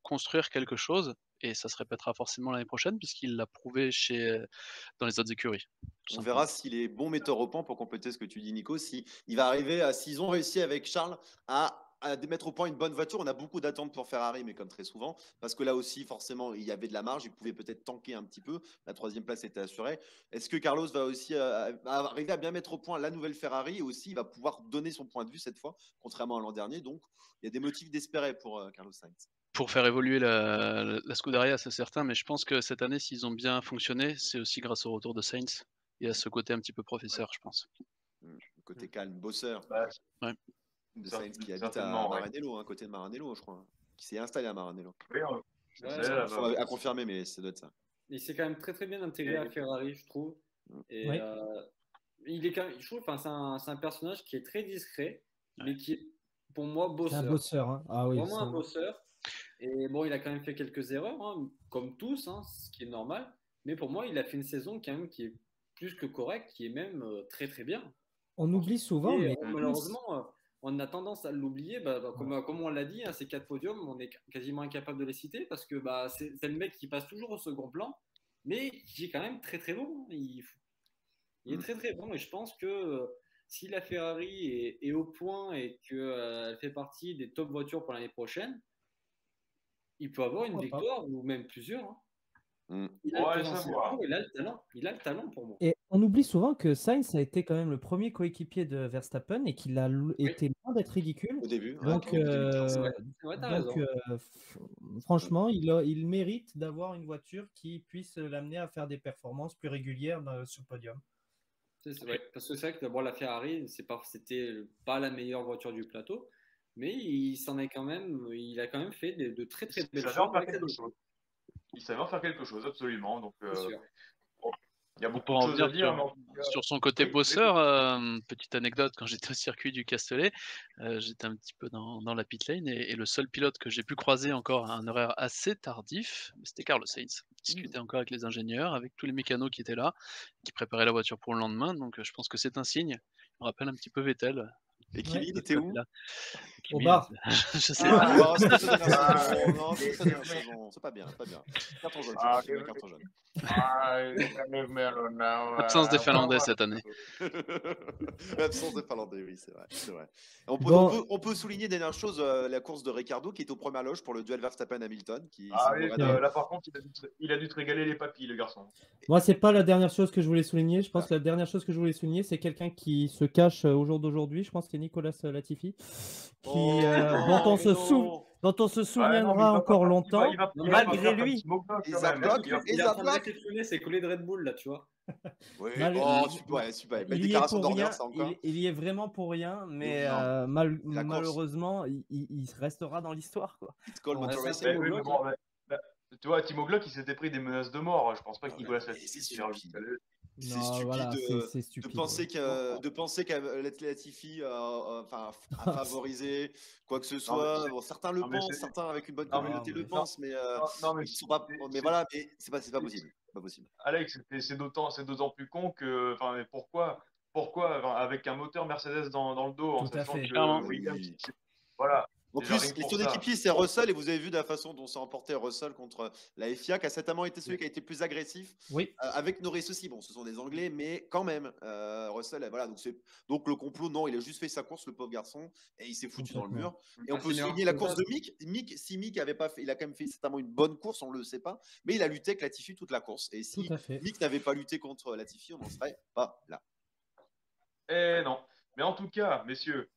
construire quelque chose. Et ça se répétera forcément l'année prochaine, puisqu'il l'a prouvé dans les autres écuries. On verra s'il est bon metteur au point, pour compléter ce que tu dis, Nico. S'il va arriver s'ils ont réussi avec Charles à mettre au point une bonne voiture. On a beaucoup d'attentes pour Ferrari, mais comme très souvent, parce que là aussi, forcément, il y avait de la marge. Il pouvait peut-être tanker un petit peu. La 3e place était assurée. Est-ce que Carlos va aussi arriver à bien mettre au point la nouvelle Ferrari, et aussi il va pouvoir donner son point de vue cette fois, contrairement à l'an dernier. Donc, il y a des motifs d'espérer pour Carlos Sainz. pour faire évoluer la Scuderia, c'est certain, mais je pense que cette année, s'ils ont bien fonctionné, c'est aussi grâce au retour de Sainz et à ce côté un petit peu professeur, je pense. Côté calme, bosseur. Bah, Ouais. De Sainz qui habite à certainement, ouais. Maranello, hein, côté de Maranello, je crois. Qui s'est installé à Maranello. Oui, Ouais, c'est là-bas, ouais. À confirmer, mais ça doit être ça. Il s'est quand même très très bien intégré à Ferrari, je trouve. Et Oui. il est quand même, je trouve, enfin, c'est un personnage qui est très discret, mais qui est, pour moi, C'est un bosseur. bosseur. Hein. Ah oui, Vraiment un bosseur. Et bon, il a quand même fait quelques erreurs, hein, comme tous, hein, ce qui est normal. Mais pour moi, il a fait une saison quand même qui est plus que correcte, qui est même très très bien. On oublie souvent, Et mais malheureusement, on a tendance à l'oublier. Comme on l'a dit, hein, ces 4 podiums, on est quasiment incapable de les citer parce que c'est le mec qui passe toujours au second plan, mais qui est quand même très très bon. Il est très très bon et je pense que si la Ferrari est au point et qu'elle fait partie des top voitures pour l'année prochaine, il peut avoir une Pourquoi pas. victoire ou même plusieurs. Hein. Il a On va le le potentiel, savoir. il a le talent. Il a le talent pour moi. Et on oublie souvent que Sainz a été quand même le premier coéquipier de Verstappen et qu'il a été loin d'être ridicule. Au début, Donc, au début de 2015. Ouais, t'as raison. franchement, il mérite d'avoir une voiture qui puisse l'amener à faire des performances plus régulières sur le podium. C'est vrai. Parce que c'est vrai que d'abord la Ferrari, c'était pas la meilleure voiture du plateau, mais il a quand même fait de très très belles Il savait choses. en faire quelque chose. Il savait en faire quelque chose, absolument. Donc, C'est sûr. il y a beaucoup Pour de en choses à revenir dire. Mais en tout cas, sur son côté oui, bosseur, petite anecdote, quand j'étais au circuit du Castellet, j'étais un petit peu dans la pit lane et le seul pilote que j'ai pu croiser encore à un horaire assez tardif, c'était Carlos Sainz. Il discutait encore avec les ingénieurs, avec tous les mécanos qui étaient là, qui préparaient la voiture pour le lendemain, donc je pense que c'est un signe. Il me rappelle un petit peu Vettel. Et Kimi, il de ce était où? côté-là. Au Kimi, bar. je sais Ah, pas. bah, c'est pas sa dernière saison. Non, c'est pas sa dernière saison. C'est pas bien, pas bien. Carton jaune, Ah, c'est pas carton jaune. Absence des Finlandais cette année. L'absence de Finlandais, oui, c'est vrai. C'est vrai. On peut souligner dernière chose, la course de Ricardo qui est aux premières loges pour le duel Verstappen-Hamilton. Ah oui, là par contre, il a dû te régaler les papilles, le garçon. Moi, c'est pas la dernière chose que je voulais souligner. Je pense que la dernière chose que je voulais souligner, c'est quelqu'un qui se cache au jour d'aujourd'hui. Je pense que c'est Nicolas Latifi, dont on se souviendra encore longtemps, malgré lui. Il est en train de réceptionner ses collés de Red Bull, là, tu vois. Oui, super. Il y est pour rien. Il y est vraiment pour rien, mais malheureusement, il restera dans l'histoire, quoi. Tu vois, Timo Glock, il s'était pris des menaces de mort. Je pense pas que Nicolas Latifi s'est C'est stupide, de penser qu'Latifi a favorisé quoi que ce soit. Bon, certains le pensent, certains avec une bonne communauté le pensent, mais ils sont pas. Mais voilà, mais c'est pas possible. Pas possible. Alex, c'est d'autant plus con que, enfin, pourquoi avec un moteur Mercedes dans le dos, en sachant que Williams, voilà. En plus, son équipier, c'est Russell, et vous avez vu de la façon dont s'est emporté Russell contre la FIA, qui a certainement été celui qui a été plus agressif. Oui. Avec Norris aussi. Bon, ce sont des Anglais, mais quand même, Russell, voilà. Donc le complot, non, il a juste fait sa course, le pauvre garçon, et il s'est foutu dans le mur. Et on peut souligner la course de Mick. Si Mick avait pas fait, il a quand même fait certainement une bonne course, on le sait pas, mais il a lutté avec Latifi toute la course. Et si Mick n'avait pas lutté contre Latifi, on n'en serait pas là. Eh non. Mais en tout cas, messieurs,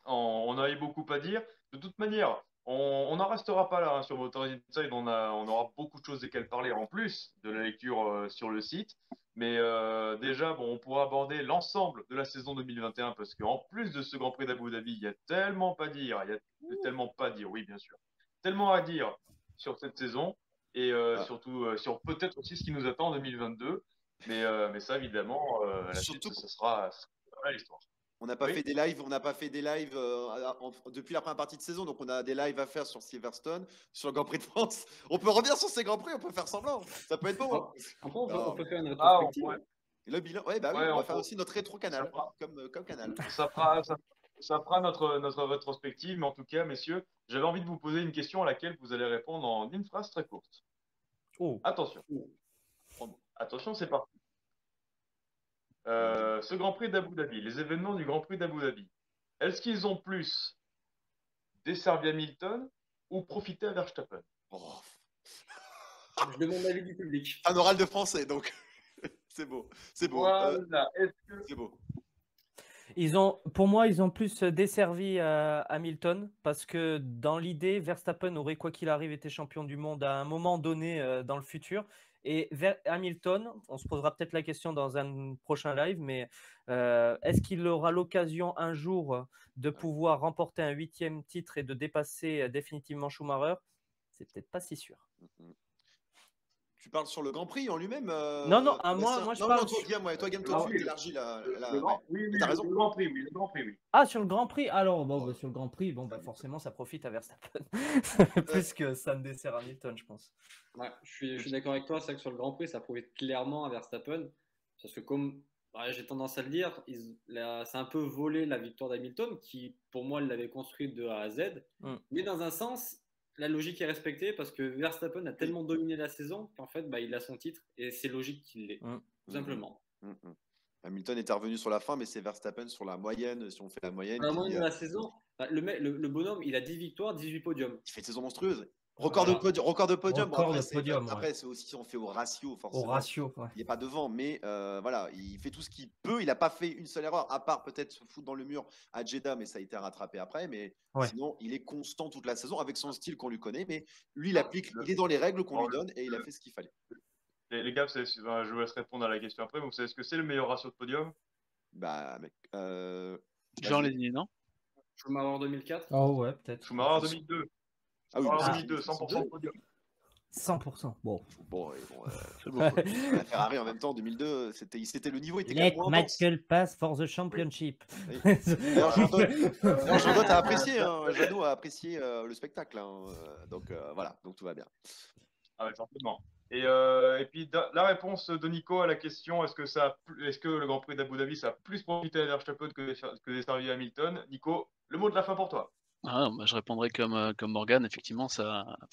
on a eu beaucoup à dire. De toute manière, on n'en restera pas là sur Motorized Inside. On aura beaucoup de choses desquelles parler en plus de la lecture sur le site. Mais déjà, on pourra aborder l'ensemble de la saison 2021 parce qu'en plus de ce Grand Prix d'Abu Dhabi, il y a tellement pas dire. Oui, bien sûr. Tellement à dire sur cette saison et surtout sur peut-être aussi ce qui nous attend en 2022. Mais ça, évidemment, la suite, ce sera l'histoire. On n'a pas fait des lives, depuis la première partie de saison, donc on a des lives à faire sur Silverstone, sur le Grand Prix de France. On peut revenir sur ces Grands Prix, on peut faire semblant. Ça peut être beau. On peut faire une rétrospective. Le bilan, on va faire aussi notre rétro-canal, comme canal. Ça fera notre rétrospective, mais en tout cas, messieurs, j'avais envie de vous poser une question à laquelle vous allez répondre en une phrase très courte. Attention. Attention, c'est parti. Ce Grand Prix d'Abu Dhabi, les événements du Grand Prix d'Abu Dhabi, est-ce qu'ils ont plus desservi Hamilton ou profité à Verstappen? Je demande l'avis du public. Un oral de français, donc c'est beau. C'est beau. Voilà. C'est beau. Pour moi, ils ont plus desservi Hamilton parce que dans l'idée, Verstappen aurait, quoi qu'il arrive, été champion du monde à un moment donné dans le futur. Et Hamilton, on se posera peut-être la question dans un prochain live, mais est-ce qu'il aura l'occasion un jour de pouvoir remporter un 8e titre et de dépasser définitivement Schumacher? C'est peut-être pas si sûr. Tu parles sur le Grand Prix en lui-même Non, non, Bastien moi je Non, parle. non, toi, Guillaume, toi, tu élargis Oui, Mais t'as raison. le Grand Prix, oui, le Grand Prix, oui. Ah, sur le Grand Prix. Alors, bon, sur le Grand Prix, forcément, ça profite à Verstappen. Plus que ça ne dessert Hamilton, je pense. Ouais, je suis d'accord avec toi, c'est vrai que sur le Grand Prix, ça profite clairement à Verstappen. Parce que comme j'ai tendance à le dire, c'est un peu volé la victoire d'Hamilton, qui pour moi l'avait construite de A à Z. Mais dans un sens, la logique est respectée parce que Verstappen a tellement dominé la saison qu'en fait, il a son titre et c'est logique qu'il l'ait, tout simplement. Hamilton était revenu sur la fin, mais c'est Verstappen sur la moyenne. Si on fait la moyenne, À la moyenne de la saison, le bonhomme, il a 10 victoires, 18 podiums. Il fait une saison monstrueuse. Record de podium. Après, c'est aussi si on fait au ratio, forcément. Au ratio, ouais. Il n'est pas devant, mais voilà, il fait tout ce qu'il peut. Il n'a pas fait une seule erreur, à part peut-être se foutre dans le mur à Jeddah, mais ça a été rattrapé après. Mais sinon, il est constant toute la saison avec son style qu'on lui connaît. Mais lui, il applique, il est dans les règles qu'on lui donne et il a fait ce qu'il fallait. Les gars, je vous laisse répondre à la question après. Vous savez ce que c'est le meilleur ratio de podium? Mec. Jean Lévy, non? Schumacher en 2004. Oh ouais, peut-être. Schumacher en 2002. Ah oui, 2002, 100% de podium. 100%. Bon. C'est beau. La Ferrari en même temps, 2002, c'était le niveau était Let quand même moins Michael pass for the championship. Oui. D'ailleurs, Jean-Do a apprécié, Jeannot a apprécié le spectacle. Donc voilà, donc tout va bien. Ah ouais, certainement. Et puis la réponse de Nico à la question est-ce que le Grand Prix d'Abu Dhabi ça a plus profité à Verstappen que desservi à Hamilton? Nico, le mot de la fin pour toi. Je répondrai comme Morgan, effectivement,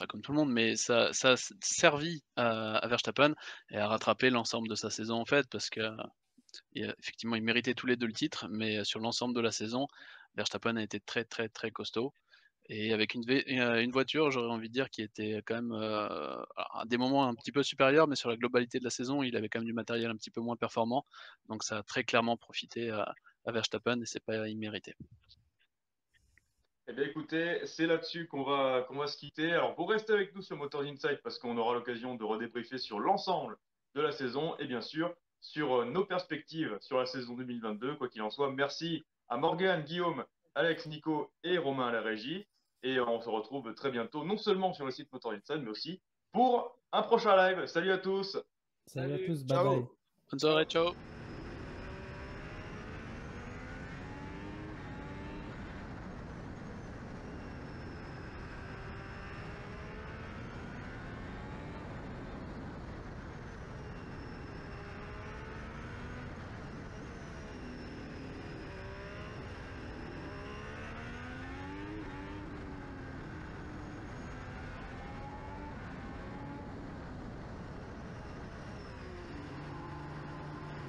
comme tout le monde, mais ça a servi à Verstappen et a rattrapé l'ensemble de sa saison en fait, parce que effectivement, ils méritaient tous les deux le titre, mais sur l'ensemble de la saison, Verstappen a été très très très costaud. Et avec une voiture, j'aurais envie de dire, qui était quand même à des moments un petit peu supérieur, mais sur la globalité de la saison, il avait quand même du matériel un petit peu moins performant. Donc ça a très clairement profité à Verstappen et c'est pas immérité. Eh bien, écoutez, c'est là-dessus qu'on va se quitter. Alors, vous restez avec nous sur Motors Insight parce qu'on aura l'occasion de redébriefer sur l'ensemble de la saison et bien sûr sur nos perspectives sur la saison 2022. Quoi qu'il en soit, merci à Morgan, Guillaume, Alex, Nico et Romain à la régie. Et on se retrouve très bientôt, non seulement sur le site Motors Insight, mais aussi pour un prochain live. Salut à tous. Salut à tous, bye Ciao. bye. Bonne soirée, ciao.